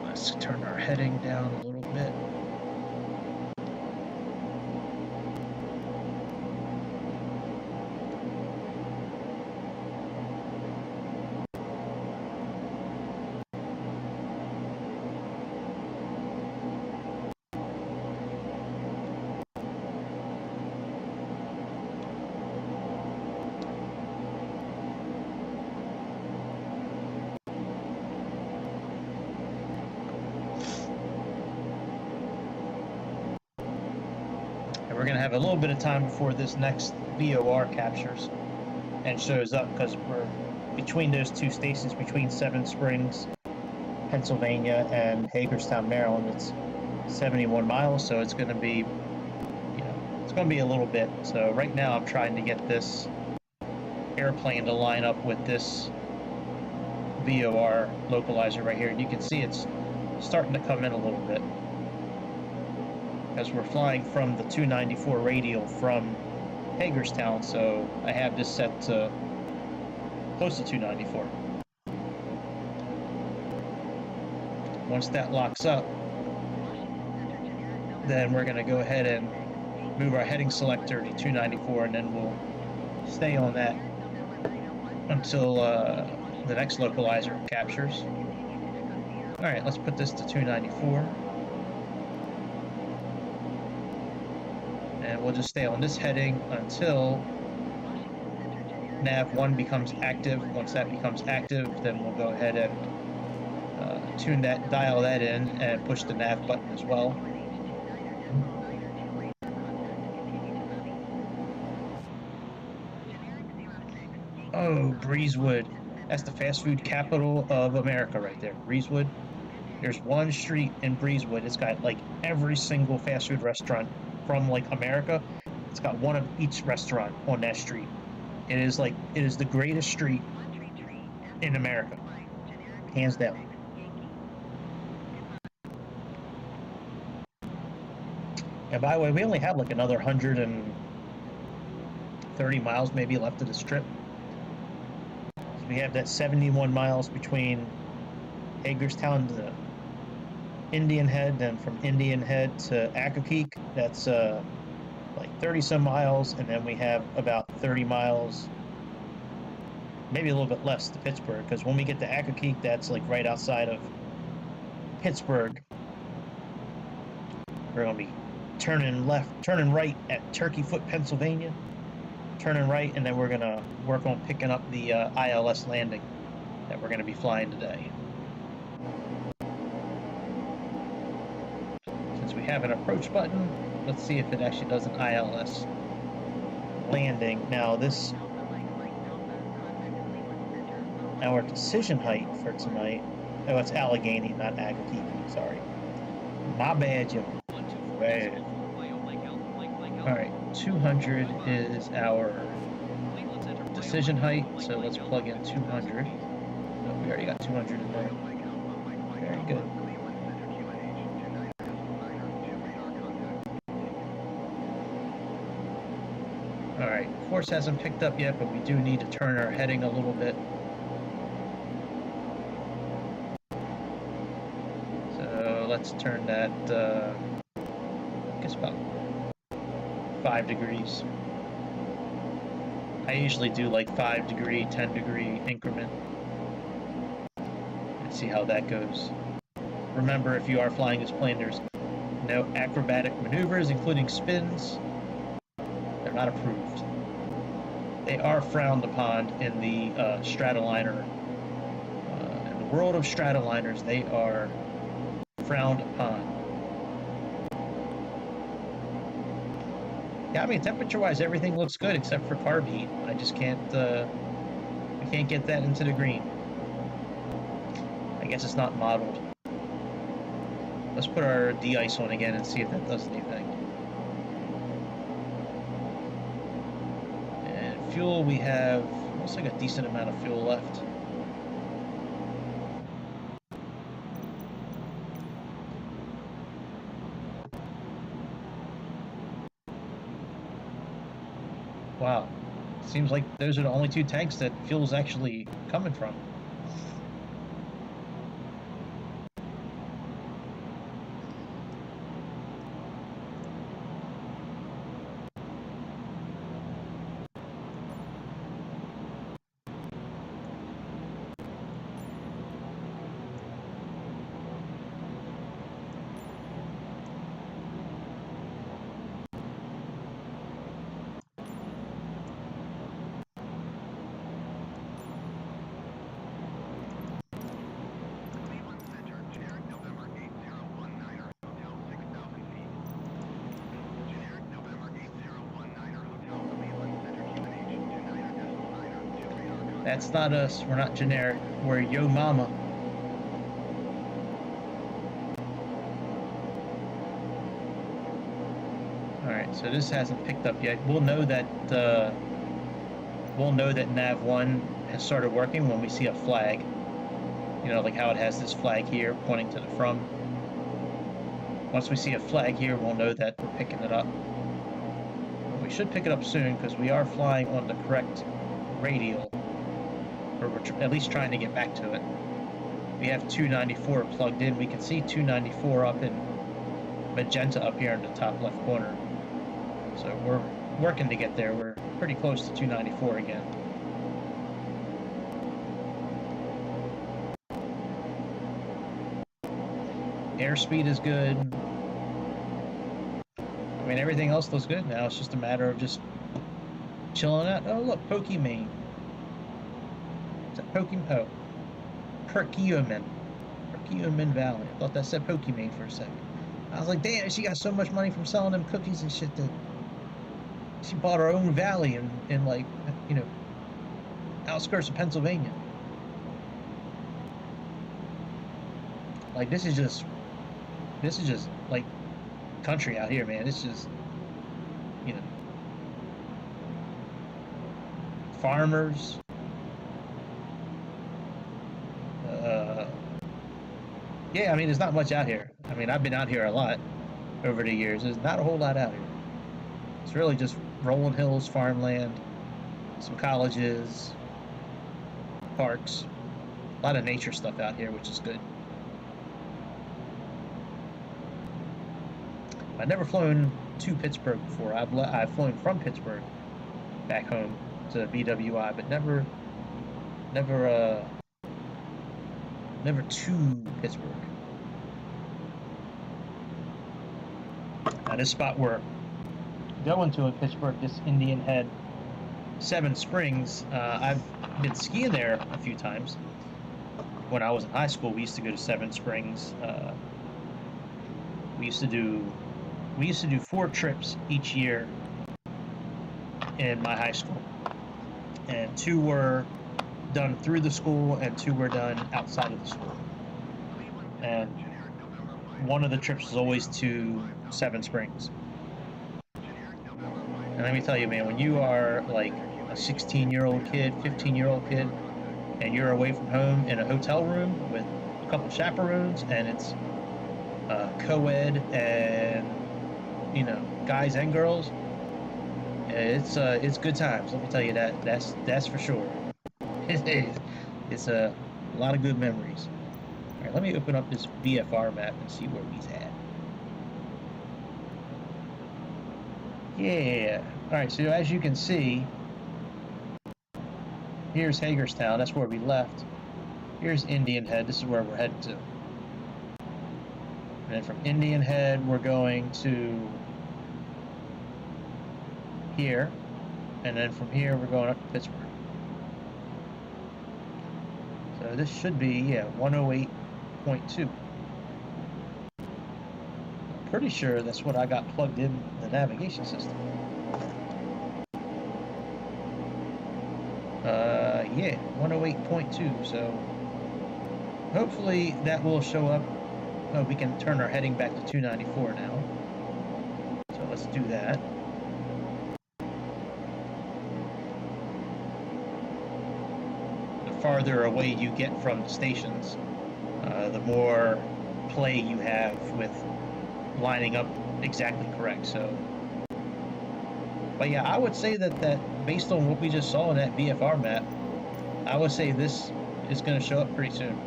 A: Let's turn our heading down a little bit. We're going to have a little bit of time before this next VOR captures and shows up, because we're between those two stations, between Seven Springs, Pennsylvania, and Hagerstown, Maryland. It's 71 miles, so it's going to be, it's going to be a little bit. So right now I'm trying to get this airplane to line up with this VOR localizer right here, and you can see it's starting to come in a little bit. Because we're flying from the 294 radial from Hagerstown, so I have this set to close to 294. Once that locks up, then we're going to go ahead and move our heading selector to 294, and then we'll stay on that until the next localizer captures. Alright, let's put this to 294. And we'll just stay on this heading until nav 1 becomes active. Once that becomes active, then we'll go ahead and tune that, dial that in, and push the nav button as well. Oh, Breezewood. That's the fast food capital of America right there. Breezewood. There's one street in Breezewood. It's got like every single fast food restaurant from like America. It's got one of each restaurant on that street. It is the greatest street in America. Hands down. And by the way, we only have like another 130 miles maybe left of this trip. So we have that 71 miles between Hagerstown to Indian Head, then from Indian Head to Accokeek. That's like 30 some miles, and then we have about 30 miles, maybe a little bit less, to Pittsburgh, because when we get to Accokeek, that's like right outside of Pittsburgh. We're going to be turning right at Turkey Foot, Pennsylvania, turning right, and then we're going to work on picking up the ILS landing that we're going to be flying today. Since we have an approach button, let's see if it actually does an ILS landing. Now this, our decision height for tonight, oh, it's Allegheny, not Accokeek, sorry. My bad, yo. Bad. Alright, 200 is our decision height, so let's plug in 200. No, we already got 200 in there. Very good. Alright, course hasn't picked up yet, but we do need to turn our heading a little bit. So let's turn that, I guess about 5 degrees. I usually do like 5 degree, 10 degree increment. Let's see how that goes. Remember, if you are flying this plane, there's no acrobatic maneuvers, including spins. They're not approved. They are frowned upon in the Stratoliner. In the world of Stratoliners, they are frowned upon. Yeah, I mean, temperature-wise, everything looks good except for carb heat. I just can't, I can't get that into the green. I guess it's not modeled. Let's put our de-ice on again and see if that does anything. And fuel, we have, looks like a decent amount of fuel left. Wow, seems like those are the only 2 tanks that fuel's actually coming from. That's not us. We're not generic. We're Yo Mama. Alright, so this hasn't picked up yet. We'll know that Nav 1 has started working when we see a flag. You know, like how it has this flag here pointing to the from. Once we see a flag here, we'll know that we're picking it up. But we should pick it up soon because we are flying on the correct radial, or we're at least trying to get back to it. We have 294 plugged in. We can see 294 up in magenta up here in the top left corner. So we're working to get there. We're pretty close to 294 again. Airspeed is good. I mean, everything else looks good now. It's just a matter of just chilling out. Oh, look, Pokimane. Is that Pokimane? Oh, Perkiomen. Perkiomen Valley. I thought that said Pokimane for a second. I was like, damn, she got so much money from selling them cookies and shit that she bought her own valley in like, you know, outskirts of Pennsylvania. Like, this is just like country out here, man. It's just, you know, farmers. Yeah, I mean, there's not much out here. I mean, I've been out here a lot over the years. There's not a whole lot out here. It's really just rolling hills, farmland, some colleges, parks, a lot of nature stuff out here, which is good. I've never flown to Pittsburgh before. I've flown from Pittsburgh back home to BWI, but never to Pittsburgh. Now this spot we're going to in Pittsburgh, this Indian Head, Seven Springs. I've been skiing there a few times. When I was in high school, we used to go to Seven Springs. We used to do 4 trips each year in my high school, and 2 were done through the school and 2 were done outside of the school. And one of the trips was always to Seven Springs. And let me tell you, man, when you are like a 16-year-old kid, 15-year-old kid, and you're away from home in a hotel room with a couple chaperones, and it's co-ed and, you know, guys and girls, it's good times. Let me tell you that. That's for sure. It's a lot of good memories. All right, let me open up this VFR map and see where we's at. Yeah. All right. So as you can see, here's Hagerstown. That's where we left. Here's Indian Head. This is where we're headed to. And then from Indian Head, we're going to here, and then from here we're going up to Pittsburgh. So this should be, yeah, 108.2. I'm pretty sure that's what I got plugged in the navigation system. Yeah, 108.2. So hopefully that will show up. Oh, we can turn our heading back to 294 now. So let's do that. The farther away you get from the stations, the more play you have with lining up exactly correct. So, but yeah, I would say that based on what we just saw in that VFR map, I would say this is going to show up pretty soon.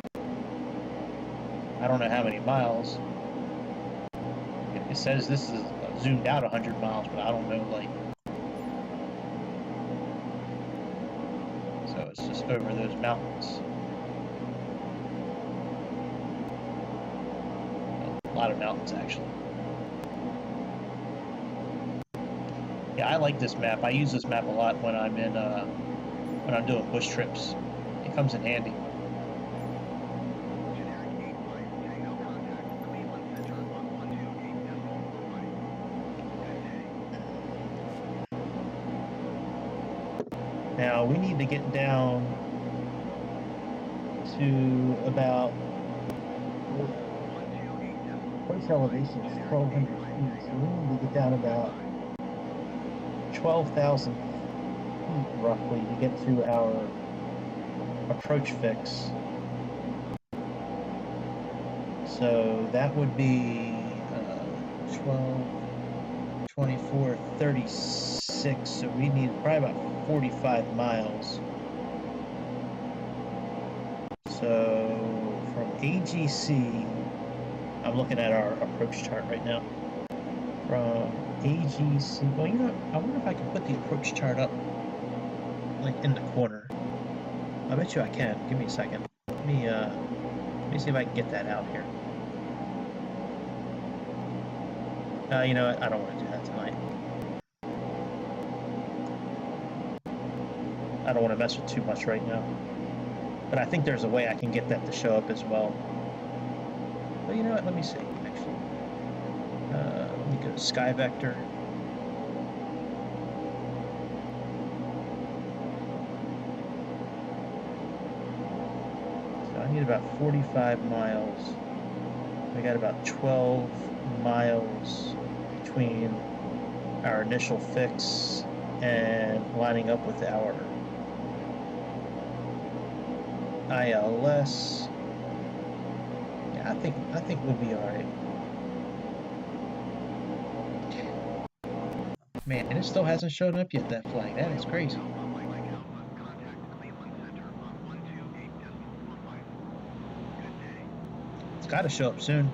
A: I don't know how many miles. It says this is zoomed out 100 miles, but I don't know, like. So it's just over those mountains. A lot of mountains, actually. Yeah, I like this map. I use this map a lot when I'm in when I'm doing bush trips. It comes in handy. Now we need to get down to about base elevation is 1,200 feet, so we need to get down about 12,000 feet roughly to get to our approach fix So that would be 12, 24, 36. So we need probably about 45 miles. So from AGC, I'm looking at our approach chart right now. From AGC, well, you know, I wonder if I can put the approach chart up, like in the corner. I bet you I can. Give me a second. Let me see if I can get that out here. You know what? I don't want to do that tonight. I don't want to mess with too much right now. But I think there's a way I can get that to show up as well. But you know what? Let me see, actually. Let me go to Sky Vector. So I need about 45 miles. We got about 12 miles between our initial fix and lining up with our ILS. Yeah, I think we'll be all right. Man, and it still hasn't shown up yet, that flag. That is crazy. It's got to show up soon.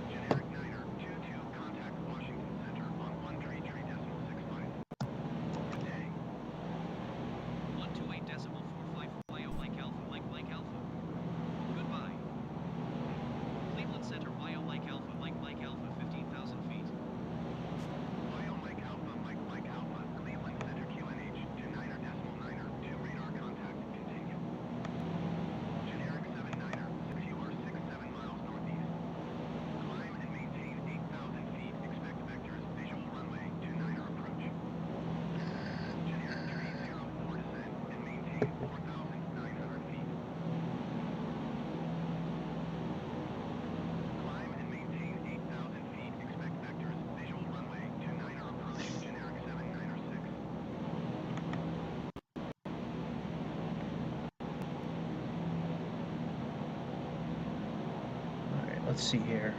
A: Let's see here.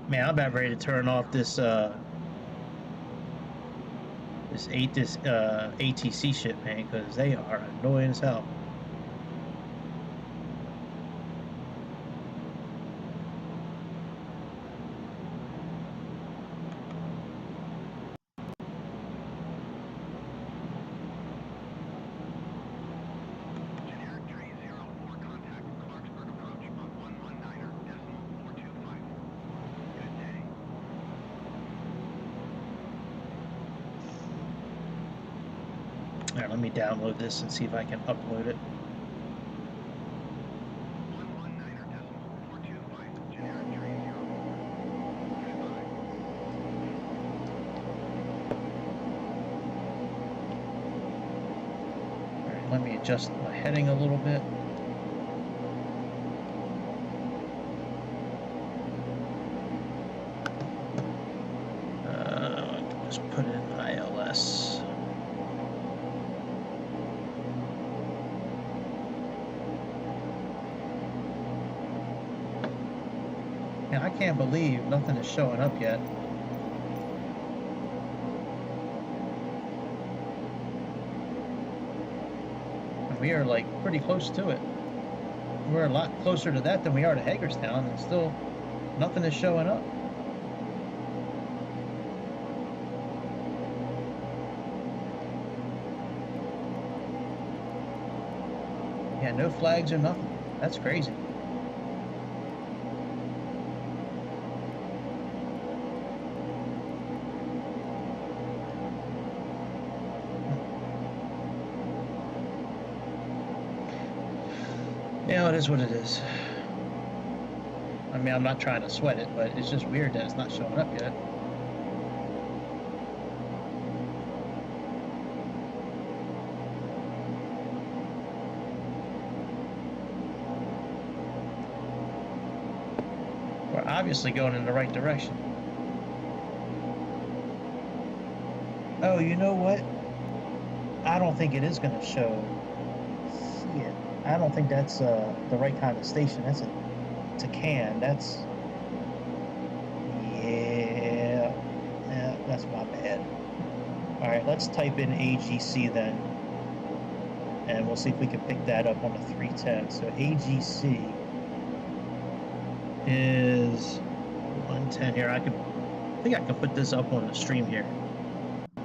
A: Man, I'm about ready to turn off this ATC shit, man, because they are annoying as hell. Alright, let me download this and see if I can upload it. Alright, let me adjust my heading a little bit. Just put in ILS. And I can't believe nothing is showing up yet. And we are like pretty close to it. We're a lot closer to that than we are to Hagerstown, and still nothing is showing up. Yeah, no flags or nothing. That's crazy. Yeah, it is what it is. I mean, I'm not trying to sweat it, but it's just weird that it's not showing up yet. We're obviously going in the right direction. Oh, you know what? I don't think it is going to show. Shit. I don't think that's the right kind of station. That's it's a can. That's yeah, that's my bad. All right, let's type in AGC then, and we'll see if we can pick that up on the 310. So AGC is 110 here. I think I can put this up on the stream here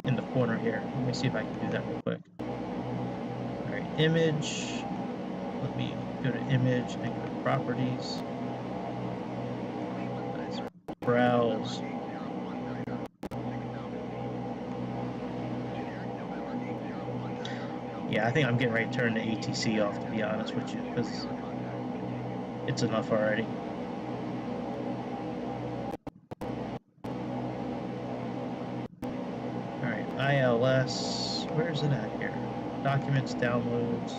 A: in the corner here. Let me see if I can do that real quick. All right, image. Let me go to image and go to properties. Let's browse. Yeah, I think I'm getting ready to turn the ATC off, to be honest with you, because it's enough already. Alright, ILS, where is it at here? Documents, downloads.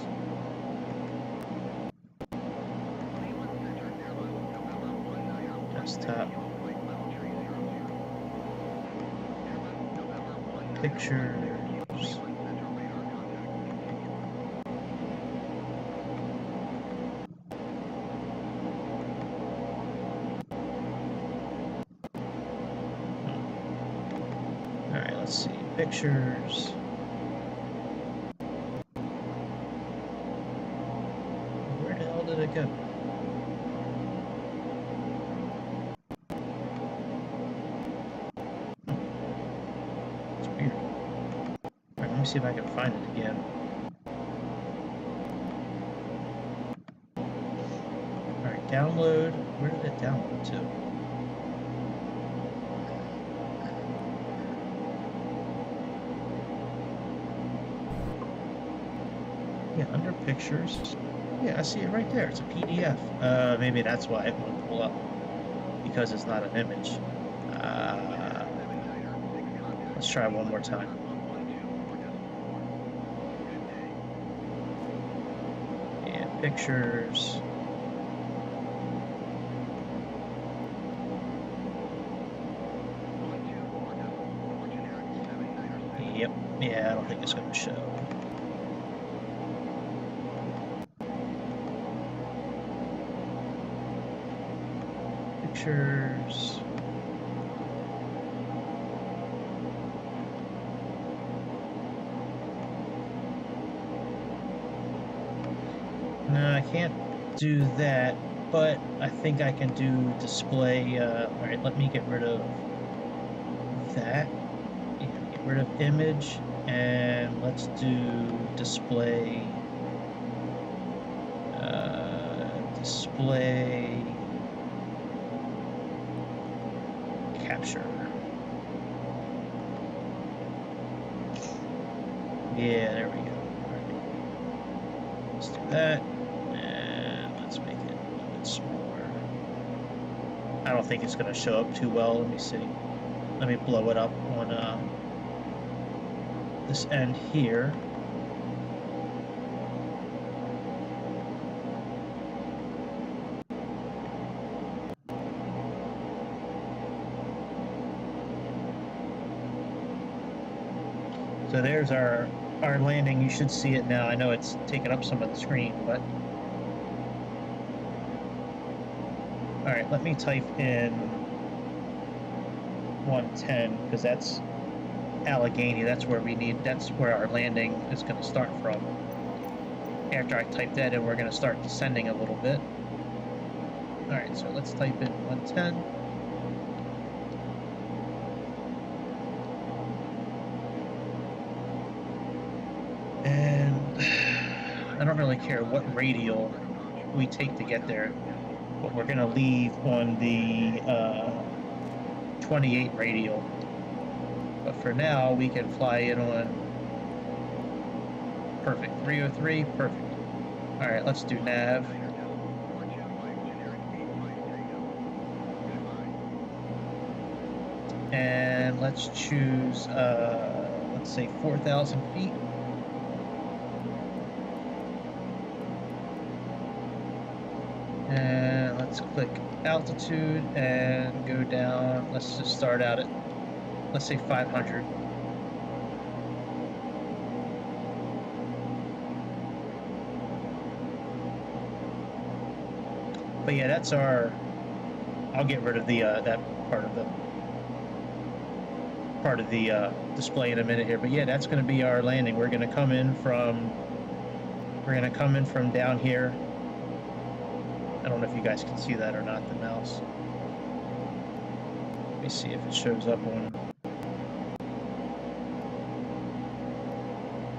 A: Desktop. Pictures. Alright, let's see. Pictures. Where the hell did it go? It's weird. Alright, let me see if I can find it again. Alright, download. Where did it download to? Yeah, under pictures. Yeah, I see it right there. It's a PDF. Maybe that's why it won't pull up, because it's not an image. Let's try one more time. And pictures. Yep. Yeah, I don't think it's going to show. Pictures. No, I can't do that, but I think I can do display. Alright, let me get rid of that. Yeah, get rid of image, and let's do display. Display capture. Yeah, there we go. Right. Let's do that, and let's make it a little bit smaller. I don't think it's going to show up too well. Let me see. Let me blow it up on this end here. So there's our landing. You should see it now. I know it's taken up some of the screen, but all right, let me type in 110, because that's Allegheny. That's where our landing is going to start from. After I type that in, we're going to start descending a little bit. All right, so let's type in 110. I don't really care what radial we take to get there, but we're going to leave on the 28 radial. But for now, we can fly it on perfect 303, perfect. All right, let's do nav. And let's choose, let's say 4,000 feet. And let's click altitude and go down. Let's just start out at, let's say 500. But yeah, that's our. I'll get rid of the that part of the display in a minute here. But yeah, that's going to be our landing. We're going to come in from down here. I don't know if you guys can see that or not, the mouse. Let me see if it shows up on.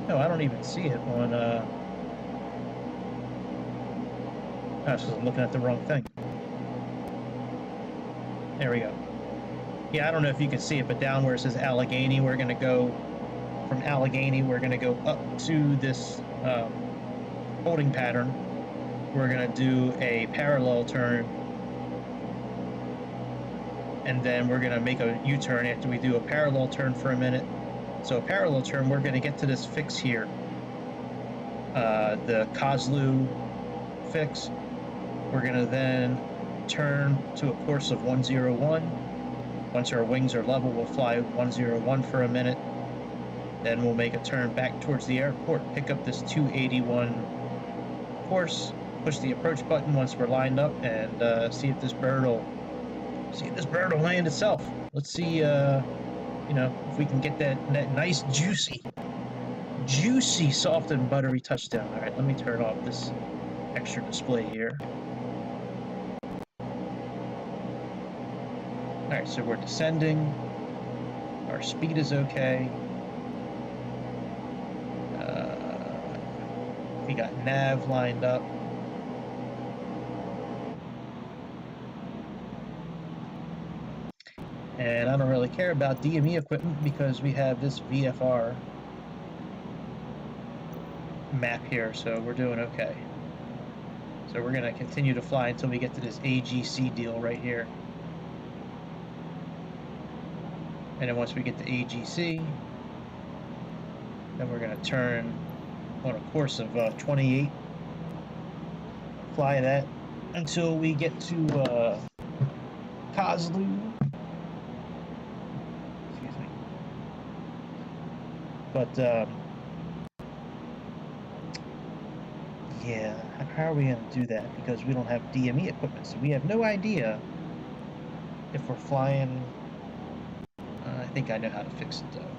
A: No, I don't even see it on. That's because I'm looking at the wrong thing. There we go. Yeah, I don't know if you can see it, but down where it says Allegheny, we're going to go from Allegheny. We're going to go up to this holding pattern. We're going to do a parallel turn, and then we're going to make a U-turn after we do a parallel turn for a minute. So a parallel turn, we're going to get to this fix here, the Kozlu fix. We're going to then turn to a course of 101. Once our wings are level, we'll fly 101 for a minute. Then we'll make a turn back towards the airport, pick up this 281 course, push the approach button once we're lined up, and see if this bird will land itself. Let's see, if we can get that nice juicy, soft and buttery touchdown. All right, let me turn off this extra display here. All right, so we're descending. Our speed is okay. We got nav lined up. And I don't really care about DME equipment because we have this VFR map here, so we're doing okay. So we're gonna continue to fly until we get to this AGC deal right here. And then once we get to AGC, then we're going to turn on a course of 28, fly that until we get to Kozlu. Excuse me. But, yeah, how are we going to do that? Because we don't have DME equipment, so we have no idea if we're flying. I think I know how to fix it though.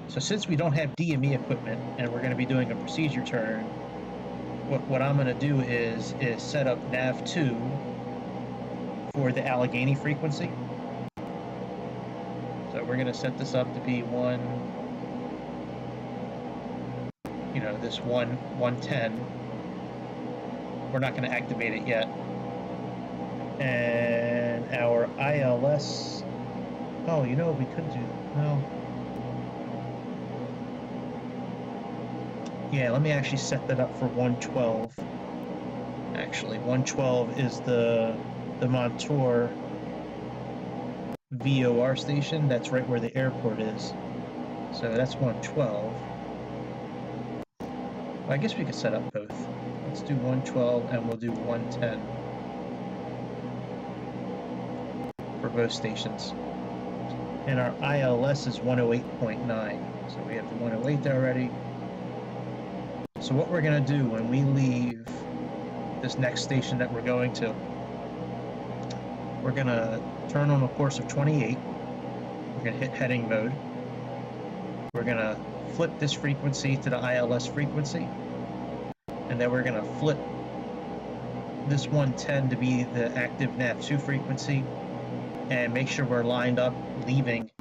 A: So since we don't have DME equipment and we're going to be doing a procedure turn, what I'm going to do is set up nav2 for the Allegheny frequency. So we're going to set this up to be this 110. We're not going to activate it yet. And our ILS. Oh, you know what we could do? Well, yeah, let me actually set that up for 112. Actually, 112 is the Montour VOR station. That's right where the airport is. So that's 112. Well, I guess we could set up both. Let's do 112 and we'll do 110 for both stations. And our ILS is 108.9, so we have the 108 there already. So what we're going to do when we leave this next station that we're going to, we're going to turn on a course of 28. We're going to hit heading mode. We're going to flip this frequency to the ILS frequency, and then we're going to flip this 110 to be the active nav2 frequency, and make sure we're lined up leaving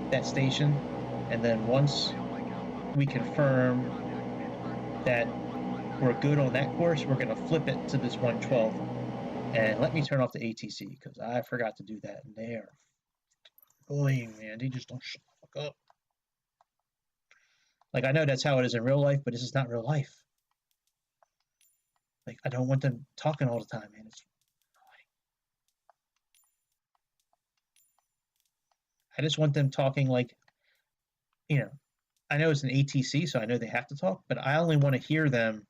A: that station. And then once we confirm that we're good on that course, we're going to flip it to this 112. And let me turn off the ATC because I forgot to do that. And they are, boy, man, they just don't shut the fuck up. Like, I know that's how it is in real life, but this is not real life. Like, I don't want them talking all the time, man. It's I just want them talking like, I know it's an ATC, so I know they have to talk, but I only want to hear them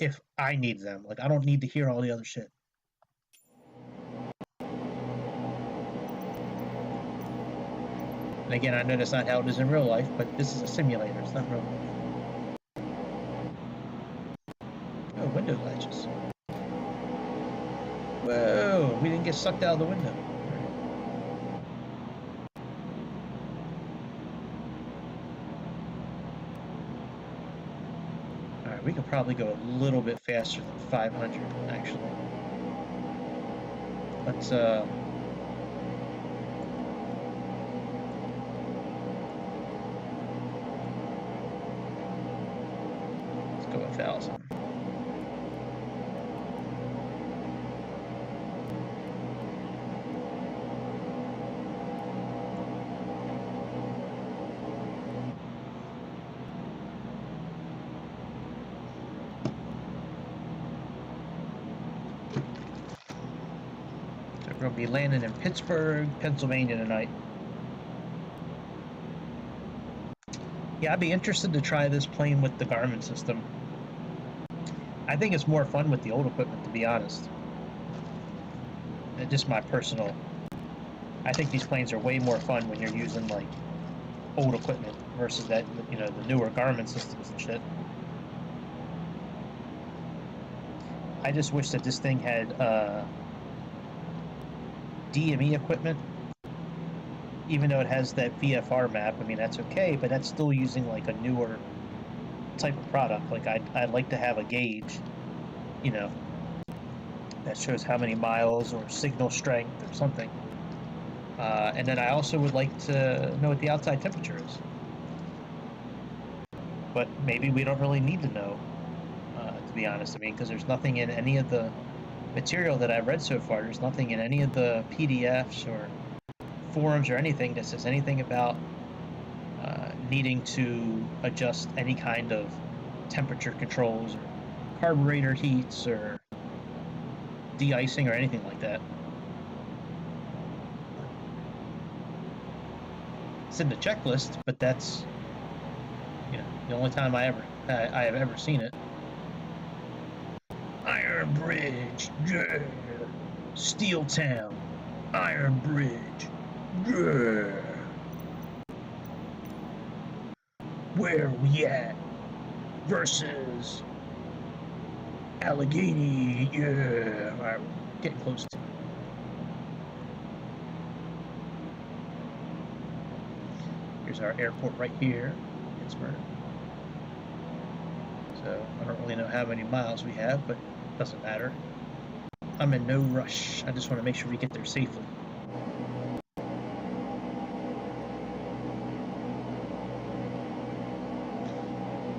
A: if I need them. Like, I don't need to hear all the other shit. And again, I know that's not how it is in real life, but this is a simulator. It's not real life. Oh, window latches. Whoa! We didn't get sucked out of the window. Alright, we could probably go a little bit faster than 500, actually. Let's go 1,000. So we're going to be landing in Pittsburgh, Pennsylvania tonight. Yeah, I'd be interested to try this plane with the Garmin system. I think it's more fun with the old equipment, to be honest. Just my personal. I think these planes are way more fun when you're using like old equipment versus that, you know, the newer Garmin systems and shit. I just wish that this thing had DME equipment. Even though it has that VFR map, I mean, that's okay, but that's still using like a newer type of product. Like I'd like to have a gauge, you know, that shows how many miles or signal strength or something. And then I also would like to know what the outside temperature is. But maybe we don't really need to know, to be honest. I mean, because there's nothing in any of the material that I've read so far. There's nothing in any of the PDFs or forums or anything that says anything about needing to adjust any kind of temperature controls or carburetor heats or de-icing or anything like that. It's in the checklist, but that's, you know, the only time I have ever seen it. Iron Bridge, yeah. Steel Town, Iron Bridge, yeah. Where we at? Versus Allegheny, yeah. Alright, we're getting close to it. Here's our airport right here, Pittsburgh. So I don't really know how many miles we have, but it doesn't matter. I'm in no rush. I just want to make sure we get there safely.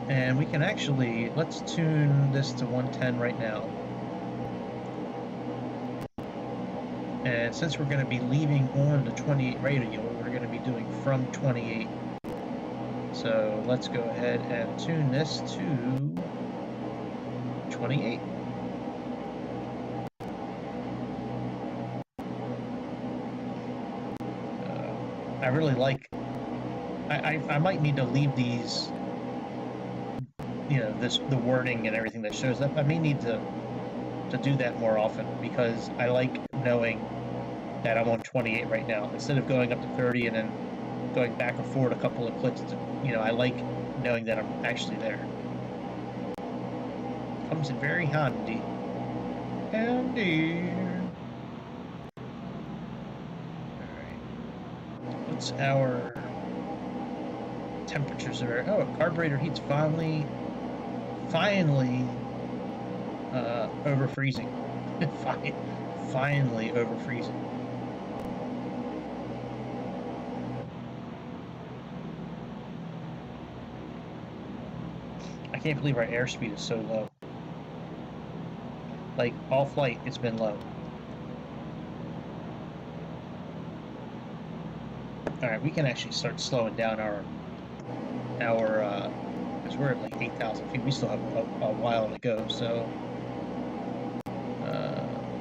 A: And we can actually, let's tune this to 110 right now. And since we're going to be leaving on the 28 radio, we're going to be doing from 28. So let's go ahead and tune this to 28. I really like, I might need to leave these, you know, the wording and everything that shows up. I may need to do that more often because I like knowing that I'm on 28 right now instead of going up to 30 and then going back and forward a couple of clicks. You know, I like knowing that I'm actually there. Comes in very handy. Handy. Alright. What's our temperatures are? Oh, carburetor heat's finally over freezing. Finally over freezing. I can't believe our airspeed is so low. Like, all flight, it's been low. Alright, we can actually start slowing down our because we're at like 8,000 feet. We still have a while to go, so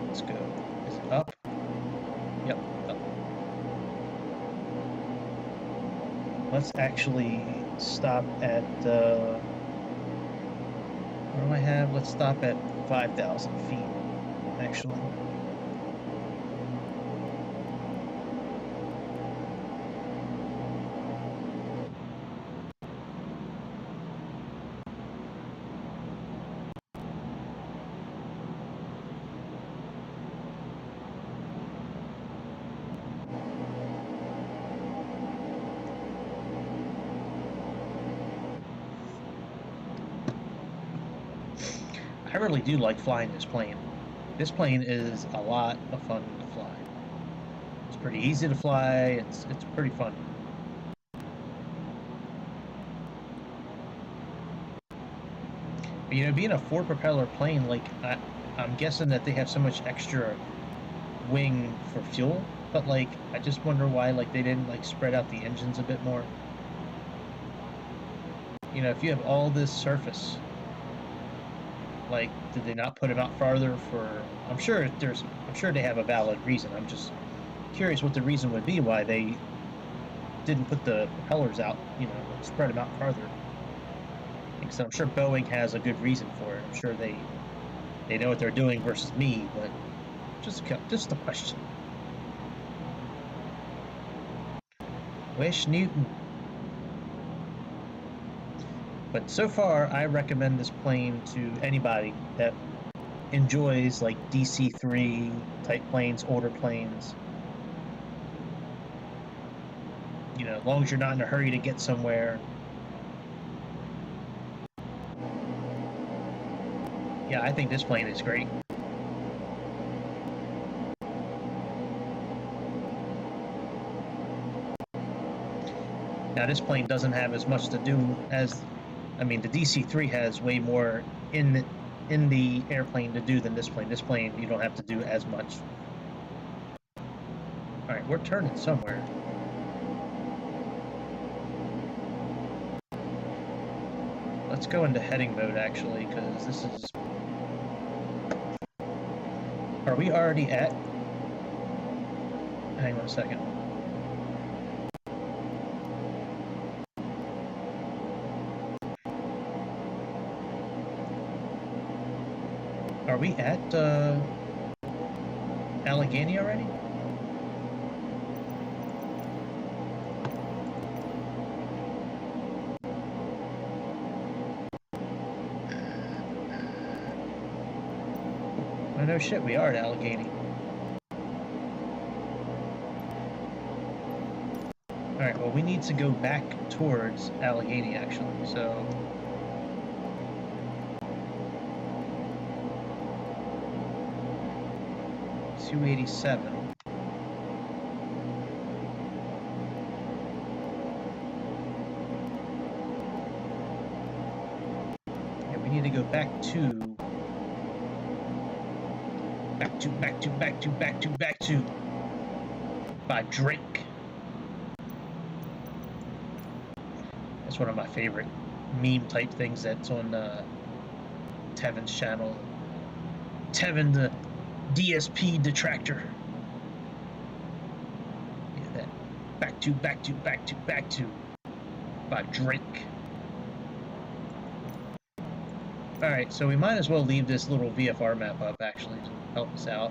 A: let's go. Is it up? Yep, up. Let's actually stop at what do I have? Let's stop at 5,000 feet, actually. really do like flying this plane. This plane is a lot of fun to fly. It's pretty easy to fly. It's pretty fun. But, you know, being a 4-propeller plane, like I'm guessing that they have so much extra wing for fuel, but like I just wonder why like they didn't like spread out the engines a bit more. You know, if you have all this surface, like did they not put them out farther for? I'm sure they have a valid reason. I'm just curious what the reason would be why they didn't put the propellers out, you know, spread them out farther. So I'm sure Boeing has a good reason for it. I'm sure they know what they're doing versus me, but just a question. Wish Newton. But so far, I recommend this plane to anybody that enjoys like DC-3 type planes, older planes. You know, as long as you're not in a hurry to get somewhere. Yeah, I think this plane is great. Now, this plane doesn't have as much to do as, I mean, the DC-3 has way more in the airplane to do than this plane. This plane, you don't have to do as much. All right, we're turning somewhere. Let's go into heading mode, actually, because this is... Are we already at... Hang on a second. Are we at Allegheny already? Oh no shit, we are at Allegheny. Alright, well we need to go back towards Allegheny actually, so... $287. Yeah, we need to go back to by Drake. That's one of my favorite meme type things that's on Tevin's channel. Tevin the DSP detractor. Yeah, that back to by Drake. Alright, so we might as well leave this little VFR map up actually to help us out.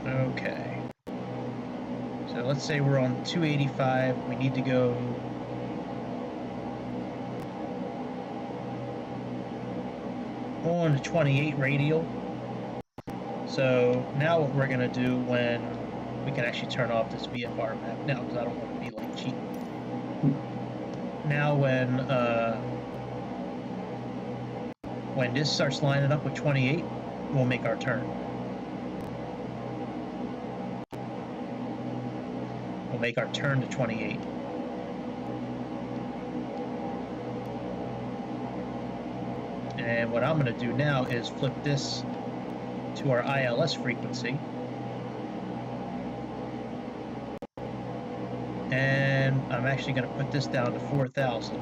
A: Okay. So let's say we're on 285. We need to go on 28 radial. So now what we're going to do when we can actually turn off this VFR map now, because I don't want to be like cheating. Now when this starts lining up with 28, we'll make our turn. We'll make our turn to 28. And what I'm going to do now is flip this to our ILS frequency. And I'm actually going to put this down to 4,000.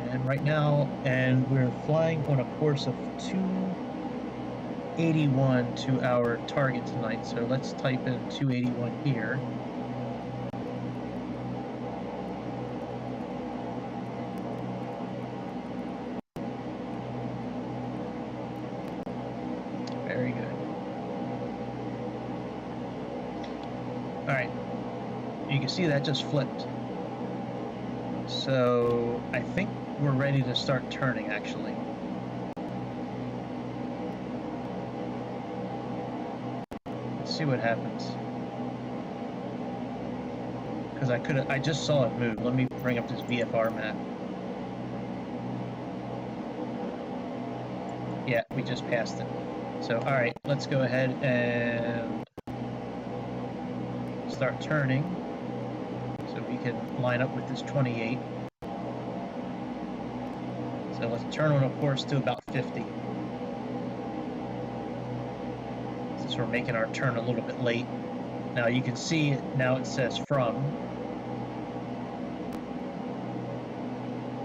A: And right now, and we're flying on a course of 281 to our target tonight. So let's type in 281 here. can see that just flipped. So I think we're ready to start turning, actually. Let's see what happens. Because I just saw it move. Let me bring up this VFR map. Yeah, we just passed it. So, alright, let's go ahead and start turning so we can line up with this 28. So let's turn on a course to about 50. Since we're making our turn a little bit late. Now you can see now it says from.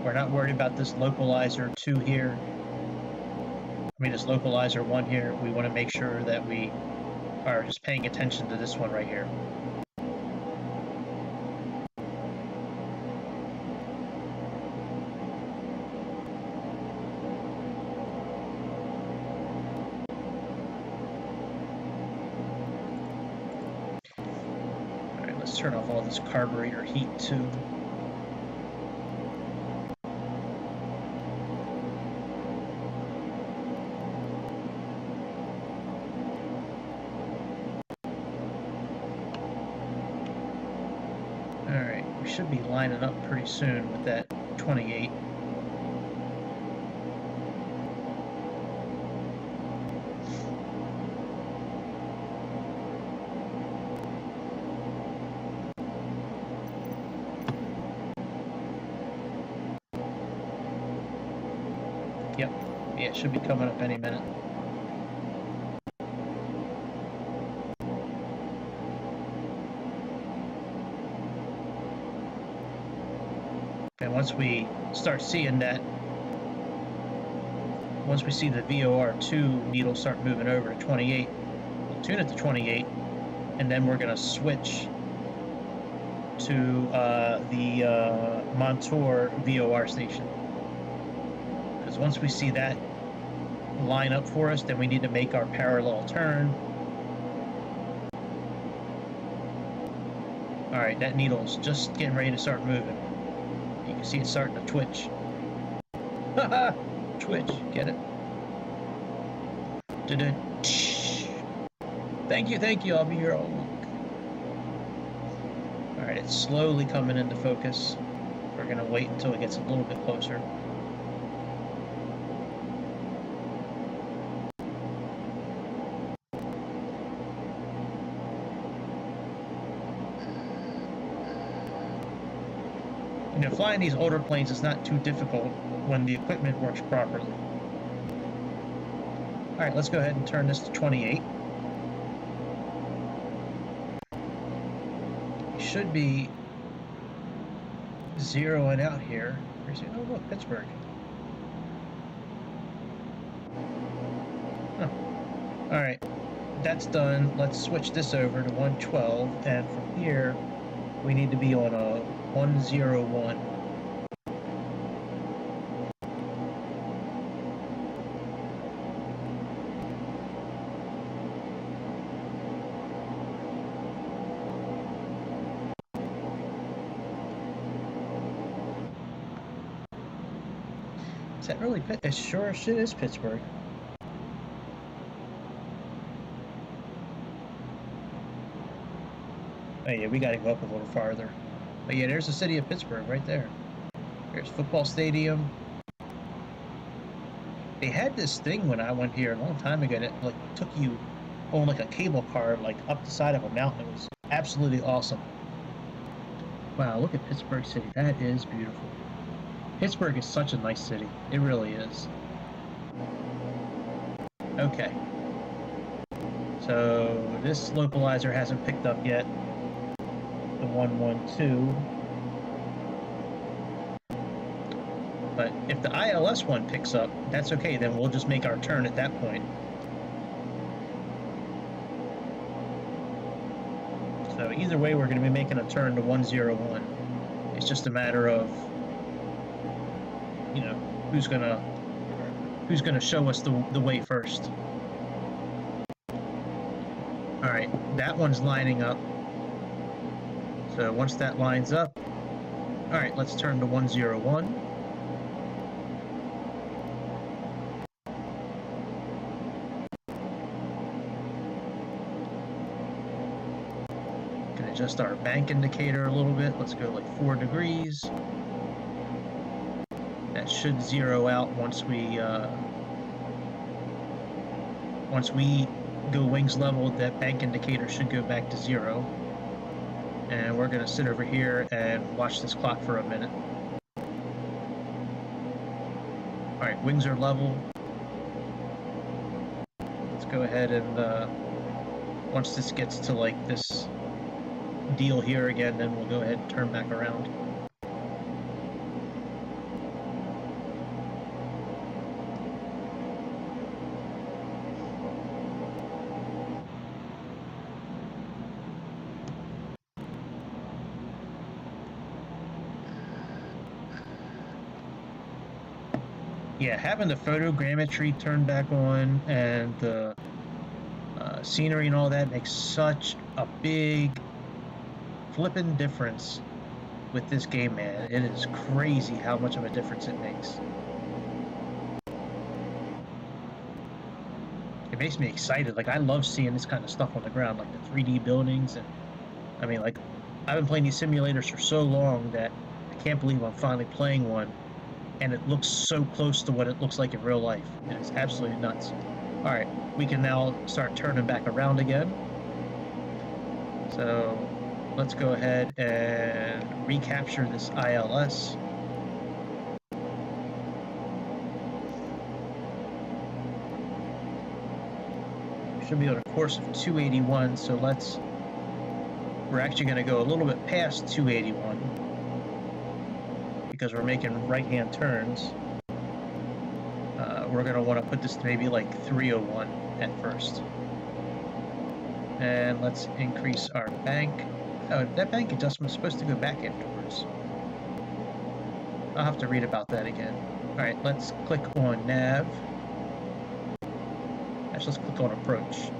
A: We're not worried about this localizer 2 here. I mean, this localizer 1 here. We want to make sure that we are just paying attention to this one right here. Alright, let's turn off all this carburetor heat too. Should be lining up pretty soon with that 28. Yep, yeah, it should be coming up any minute. And once we start seeing that, once we see the VOR2 needle start moving over to 28, we'll tune it to 28, and then we're going to switch to the Montour VOR station. Because once we see that line up for us, then we need to make our parallel turn. Alright, that needle's just getting ready to start moving. You can see it starting to twitch. Haha! Twitch, get it? Thank you, I'll be here all week. Alright, it's slowly coming into focus. We're gonna wait until it gets a little bit closer. You know, flying these older planes is not too difficult when the equipment works properly. Alright, let's go ahead and turn this to 28. We should be zeroing out here. Oh, look, Pittsburgh. Huh. Alright, that's done. Let's switch this over to 112, and from here, we need to be on a 101. Is that really Pitt? It sure shit is Pittsburgh. Oh yeah, we gotta go up a little farther. But yeah, there's the city of Pittsburgh right there. There's football stadium. They had this thing when I went here a long time ago that like took you on like a cable car like up the side of a mountain. It was absolutely awesome. Wow, look at Pittsburgh City. That is beautiful. Pittsburgh is such a nice city. It really is. Okay. So this localizer hasn't picked up yet. The 112. But if the ILS one picks up, that's okay. Then we'll just make our turn at that point. So either way, we're going to be making a turn to 101. It's just a matter of, you know, who's gonna show us the way first. All right, that one's lining up. So once that lines up, all right, let's turn to 101. Can adjust our bank indicator a little bit. Let's go like 4 degrees. That should zero out once we go wings level. That bank indicator should go back to 0. And we're gonna sit over here and watch this clock for a minute. All right, wings are level. Let's go ahead and once this gets to like this deal here again, then we'll go ahead and turn back around. Yeah, having the photogrammetry turned back on and the scenery and all that makes such a big flippin' difference with this game, man. It is crazy how much of a difference it makes. It makes me excited. Like, I love seeing this kind of stuff on the ground, like the 3D buildings. And I mean, like, I've been playing these simulators for so long that I can't believe I'm finally playing one. And it looks so close to what it looks like in real life. It's absolutely nuts. All right, we can now start turning back around again. So let's go ahead and recapture this ILS. We should be on a course of 281, so we're actually going to go a little bit past 281. Because we're making right-hand turns, we're going to want to put this to maybe like 301 at first. And let's increase our bank. Oh, that bank adjustment is supposed to go back afterwards. I'll have to read about that again. All right, let's click on nav. Actually, let's click on approach.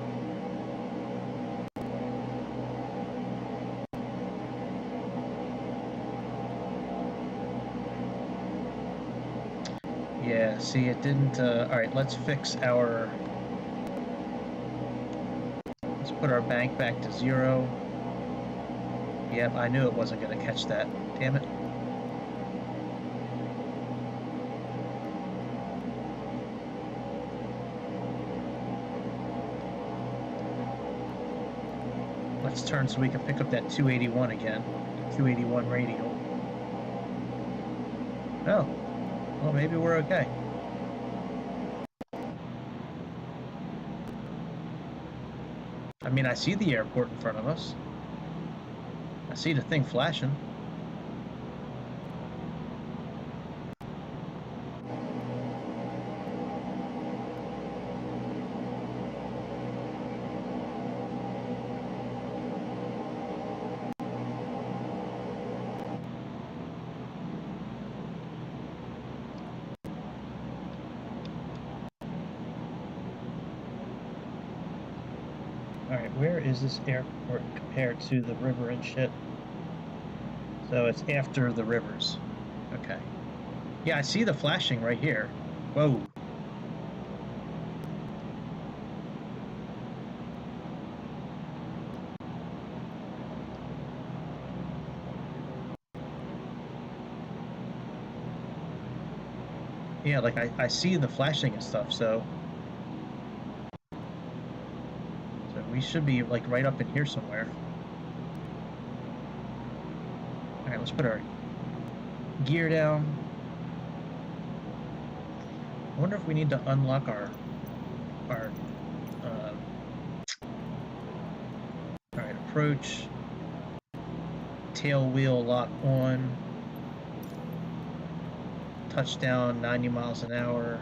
A: Yeah, see, it didn't, all right, let's fix our, let's put our bank back to 0. Yep, I knew it wasn't going to catch that. Damn it. Let's turn so we can pick up that 281 again. 281 radial. Oh. Well, maybe we're okay. I mean, I see the airport in front of us. I see the thing flashing. Alright, where is this airport compared to the river and shit? So it's after the rivers. Okay. Yeah, I see the flashing right here. Whoa. Yeah, like I see the flashing and stuff, so we should be like right up in here somewhere. Alright, let's put our gear down. I wonder if we need to unlock our alright, approach, tail wheel lock on, touchdown 90 miles an hour.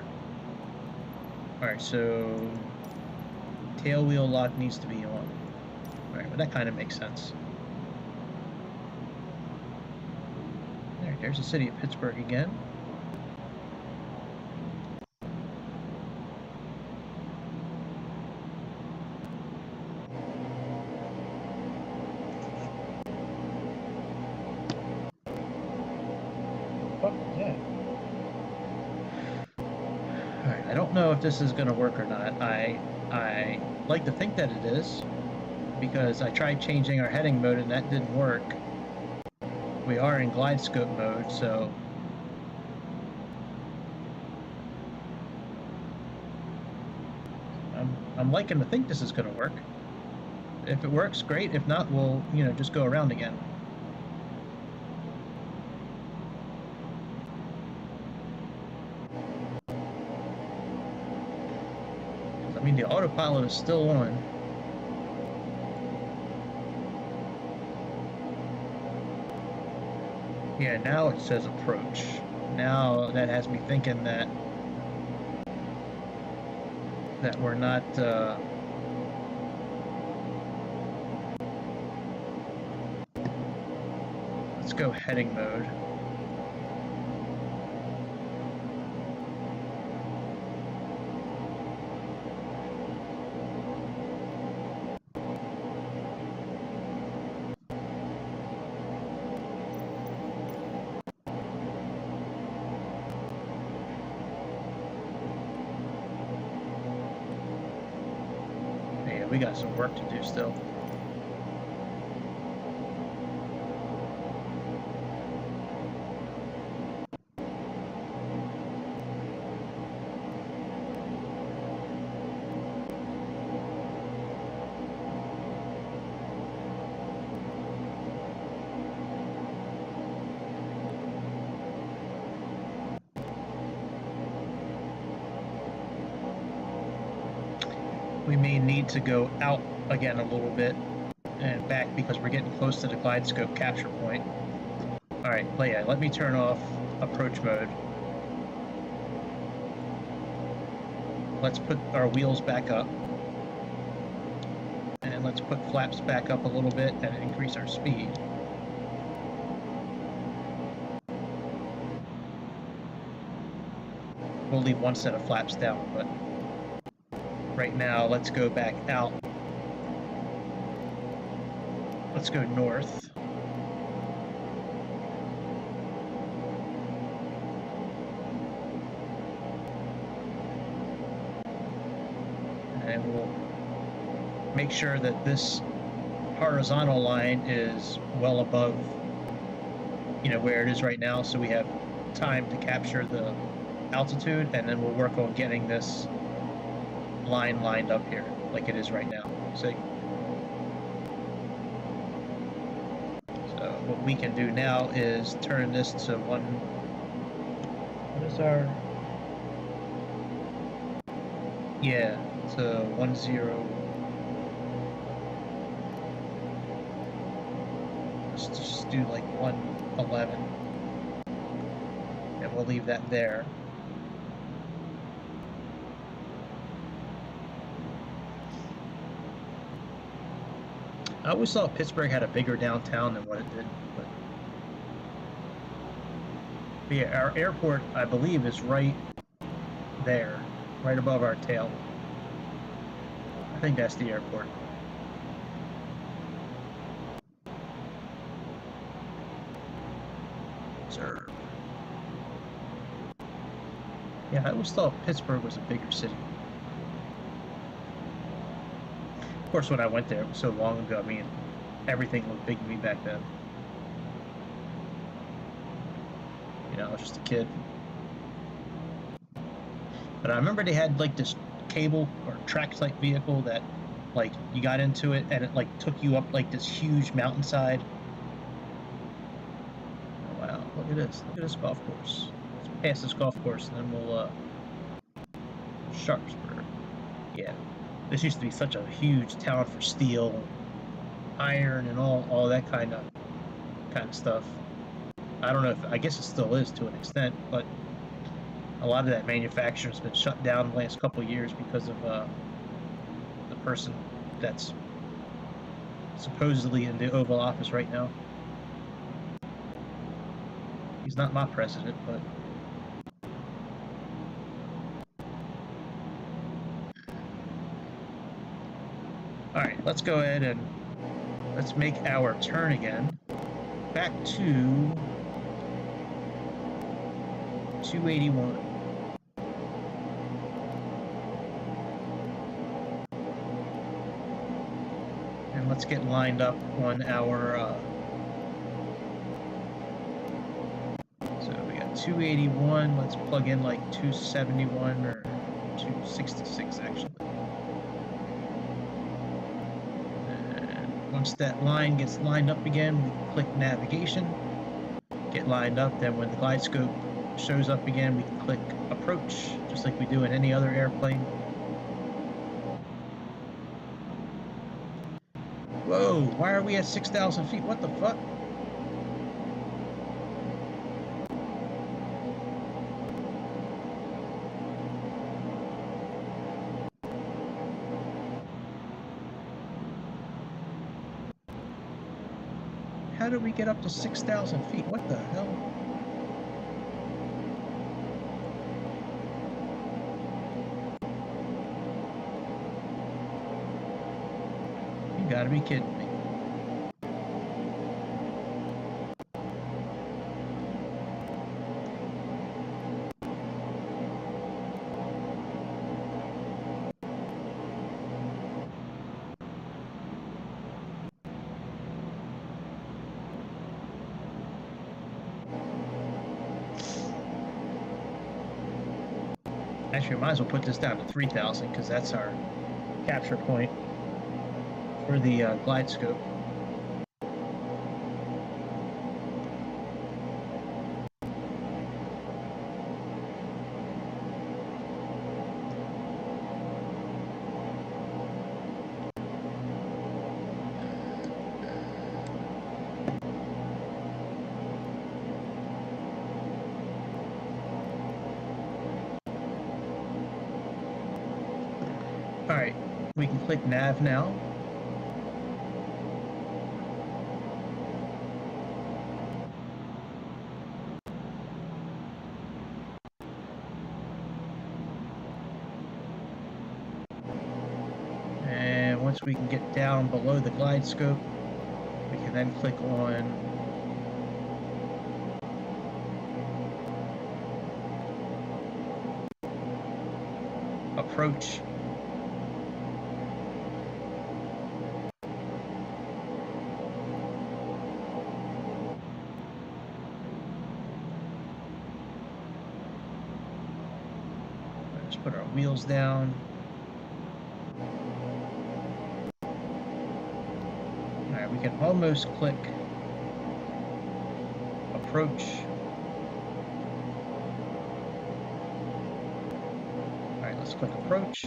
A: Alright, so tail wheel lock needs to be on. Alright, well that kind of makes sense. There's the city of Pittsburgh again. fuck was that? Alright, I don't know if this is going to work or not. I like to think that it is, because I tried changing our heading mode and that didn't work. We are in glide scope mode, so I'm liking to think this is going to work. If it works, great. If not, we'll, just go around again. I mean, the autopilot is still on. Yeah, now it says approach. Now that has me thinking that we're not let's go heading mode. Yeah, we got some work to do still. We may need to go out again a little bit and back because we're getting close to the glide scope capture point. Alright, yeah, let me turn off approach mode. Let's put our wheels back up. And let's put flaps back up a little bit and increase our speed. We'll leave one set of flaps down, but right now, let's go back out. Let's go north. And we'll make sure that this horizontal line is well above, where it is right now, so we have time to capture the altitude, and then we'll work on getting this line lined up here like it is right now. So what we can do now is turn this to what is our, to 10. Let's just do like 111, and we'll leave that there. I always thought Pittsburgh had a bigger downtown than what it did, but yeah, our airport, I believe, is right there, right above our tail. I think that's the airport. Sir. Yeah, I always thought Pittsburgh was a bigger city. Of course, when I went there, it was so long ago, I mean, everything looked big to me back then. I was just a kid. But I remember they had, like, this cable or track-type vehicle that, like, you got into it, and it, like, took you up, like, this huge mountainside. Oh, wow, look at this. Look at this golf course. Let's pass this golf course, and then we'll, Sharpsburg. Yeah. This used to be such a huge town for steel, iron, and all that kind of stuff. I don't know if, I guess it still is to an extent, but a lot of that manufacturing has been shut down the last couple of years because of the person that's supposedly in the Oval Office right now. He's not my president, but alright, let's go ahead and let's make our turn again back to 281. And let's get lined up on our, so we got 281, let's plug in like 271 or 266 actually. And once that line gets lined up again, we click navigation, get lined up, then when the glide scope shows up again, we can click approach, just like we do in any other airplane. Whoa, why are we at 6,000 feet? What the fuck? How did we get up to 6,000 feet? What the hell? You gotta be kidding me. Actually, I might as well put this down to 3,000 because that's our capture point for the glide scope. Alright, we can click nav now. And once we can get down below the glide scope, we can then click on approach. Let's put our wheels down. Alright, we can almost click approach. Alright, let's click approach.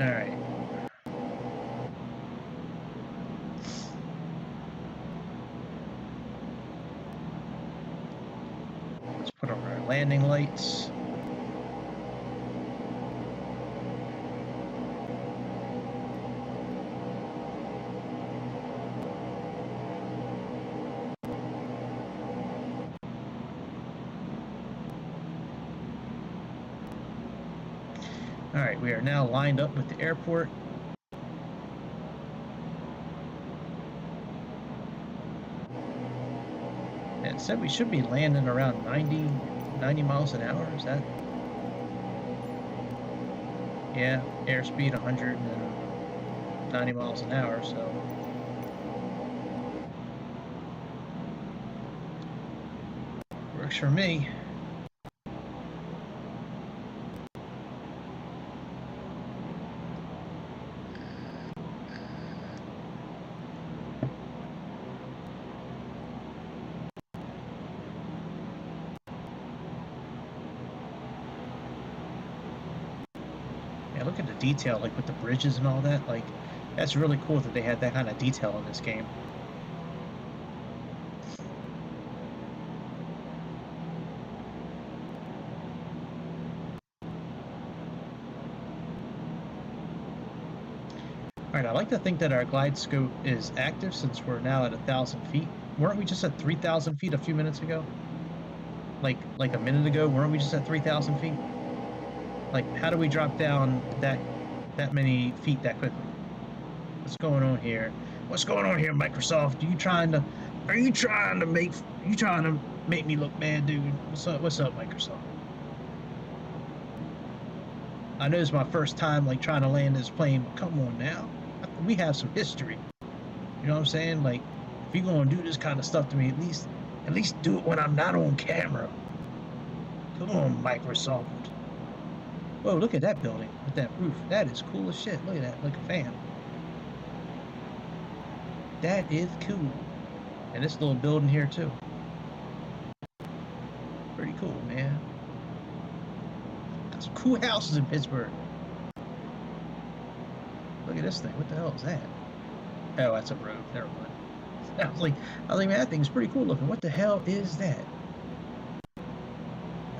A: Alright. Let's put on our landing lights. Alright, we are now lined up with the airport. And it said we should be landing around 90 miles an hour, is that? Yeah, airspeed 190 miles an hour, so. Works for me. Yeah, look at the detail, like with the bridges and all that. Like, that's really cool that they had that kind of detail in this game. Alright, I like to think that our glide scope is active since we're now at 1,000 feet. Weren't we just at 3,000 feet a few minutes ago? Like a minute ago, weren't we just at 3,000 feet? Like, how do we drop down that many feet that quickly? What's going on here? What's going on here, Microsoft? Are you trying to make me look bad, dude? What's up, Microsoft? I know it's my first time like trying to land this plane, but come on now. We have some history. You know what I'm saying? Like, if you're gonna do this kind of stuff to me, at least do it when I'm not on camera. Come on, Microsoft. Whoa, look at that building with that roof. That is cool as shit. Look at that, like a fan. That is cool. And this little building here too. Pretty cool, man. Got some cool houses in Pittsburgh. Look at this thing. What the hell is that? Oh, that's a road. Never mind. I was like, man, that thing's pretty cool looking. What the hell is that?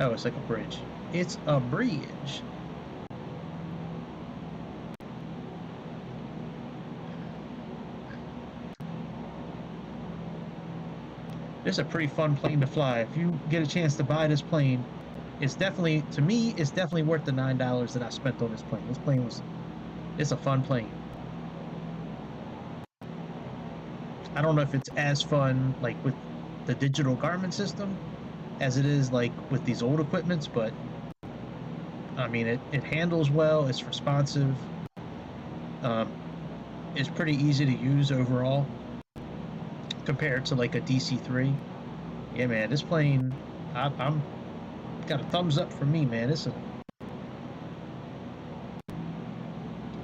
A: Oh, it's like a bridge. It's a bridge. This is a pretty fun plane to fly. If you get a chance to buy this plane, it's definitely, to me, it's definitely worth the $9 that I spent on this plane. This plane it's a fun plane. I don't know if it's as fun like with the digital Garmin system as it is like with these old equipments, but I mean it handles well, it's responsive, it's pretty easy to use overall compared to like a DC-3. Yeah, man, this plane, I'm got a thumbs up from me, man.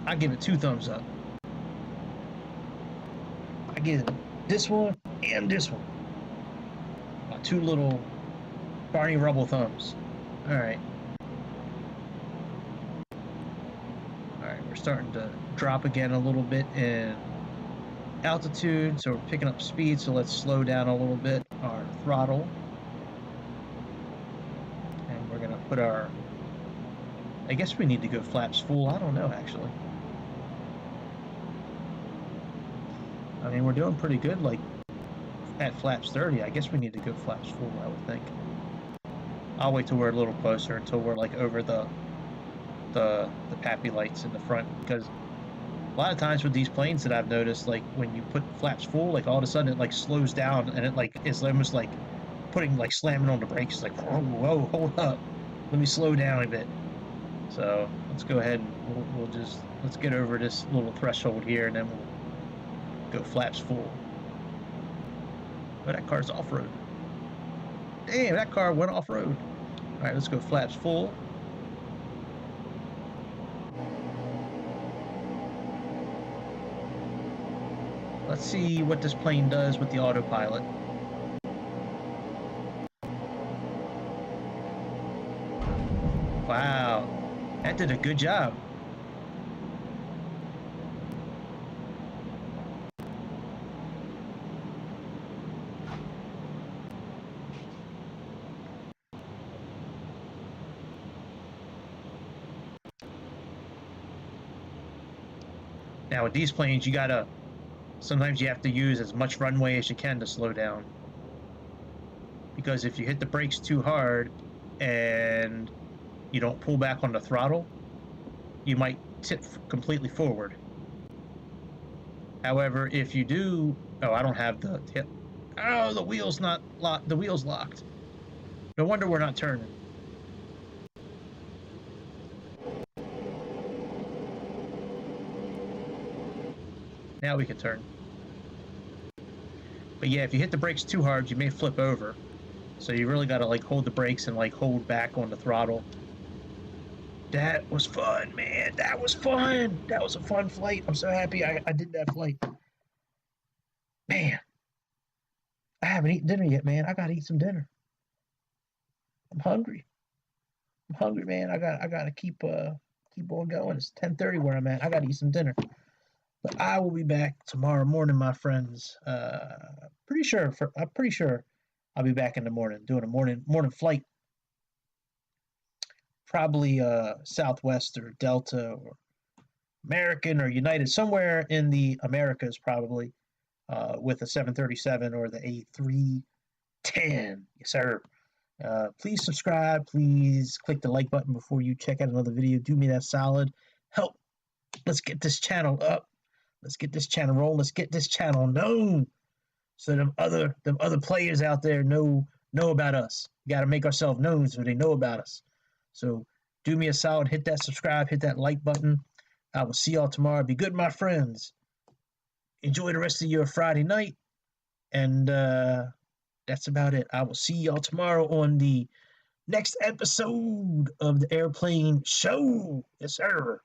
A: I give it 2 thumbs up. I give this one and this one my 2 little Barney Rubble thumbs. All right, we're starting to drop again a little bit in altitude, so we're picking up speed, so let's slow down a little bit our throttle, and we're gonna put our, I guess we need to go flaps full. I don't know, actually. I mean, we're doing pretty good, like at flaps 30. I guess we need to go flaps full, I would think. I'll wait till we're a little closer, until we're like over the PAPI lights in the front, because a lot of times with these planes that I've noticed, like when you put flaps full, like all of a sudden it like slows down, and it like is almost like slamming on the brakes. It's like, whoa, hold up, let me slow down a bit. So let's go ahead and let's get over this little threshold here, and then we'll go flaps full. Oh, that car's off-road. Damn, that car went off-road. All right, let's go flaps full. Let's see what this plane does with the autopilot. Wow, that did a good job. Now with these planes, sometimes you have to use as much runway as you can to slow down. Because if you hit the brakes too hard and you don't pull back on the throttle, you might tip completely forward. However, if you do, I don't have the tip. Oh, the wheel's not locked. The wheel's locked. No wonder we're not turning. Now we can turn. But yeah, if you hit the brakes too hard, you may flip over. So you really gotta like hold the brakes and like hold back on the throttle. That was fun, man. That was fun. That was a fun flight. I'm so happy I did that flight. Man, I haven't eaten dinner yet, man. I gotta eat some dinner. I'm hungry. I'm hungry, man. I gotta keep on going. It's 10:30 where I'm at. I gotta eat some dinner. But I will be back tomorrow morning, my friends. I'm pretty sure I'll be back in the morning, doing a morning flight. Probably Southwest or Delta or American or United, somewhere in the Americas probably, with a 737 or the A310. Yes, sir. Please subscribe. Please click the like button before you check out another video. Do me that solid. Help. Let's get this channel up. Let's get this channel rolling. Let's get this channel known, so them other players out there know about us. We got to make ourselves known so they know about us. So do me a solid. Hit that subscribe. Hit that like button. I will see y'all tomorrow. Be good, my friends. Enjoy the rest of your Friday night. And that's about it. I will see y'all tomorrow on the next episode of the Airplane Show. Yes, sir.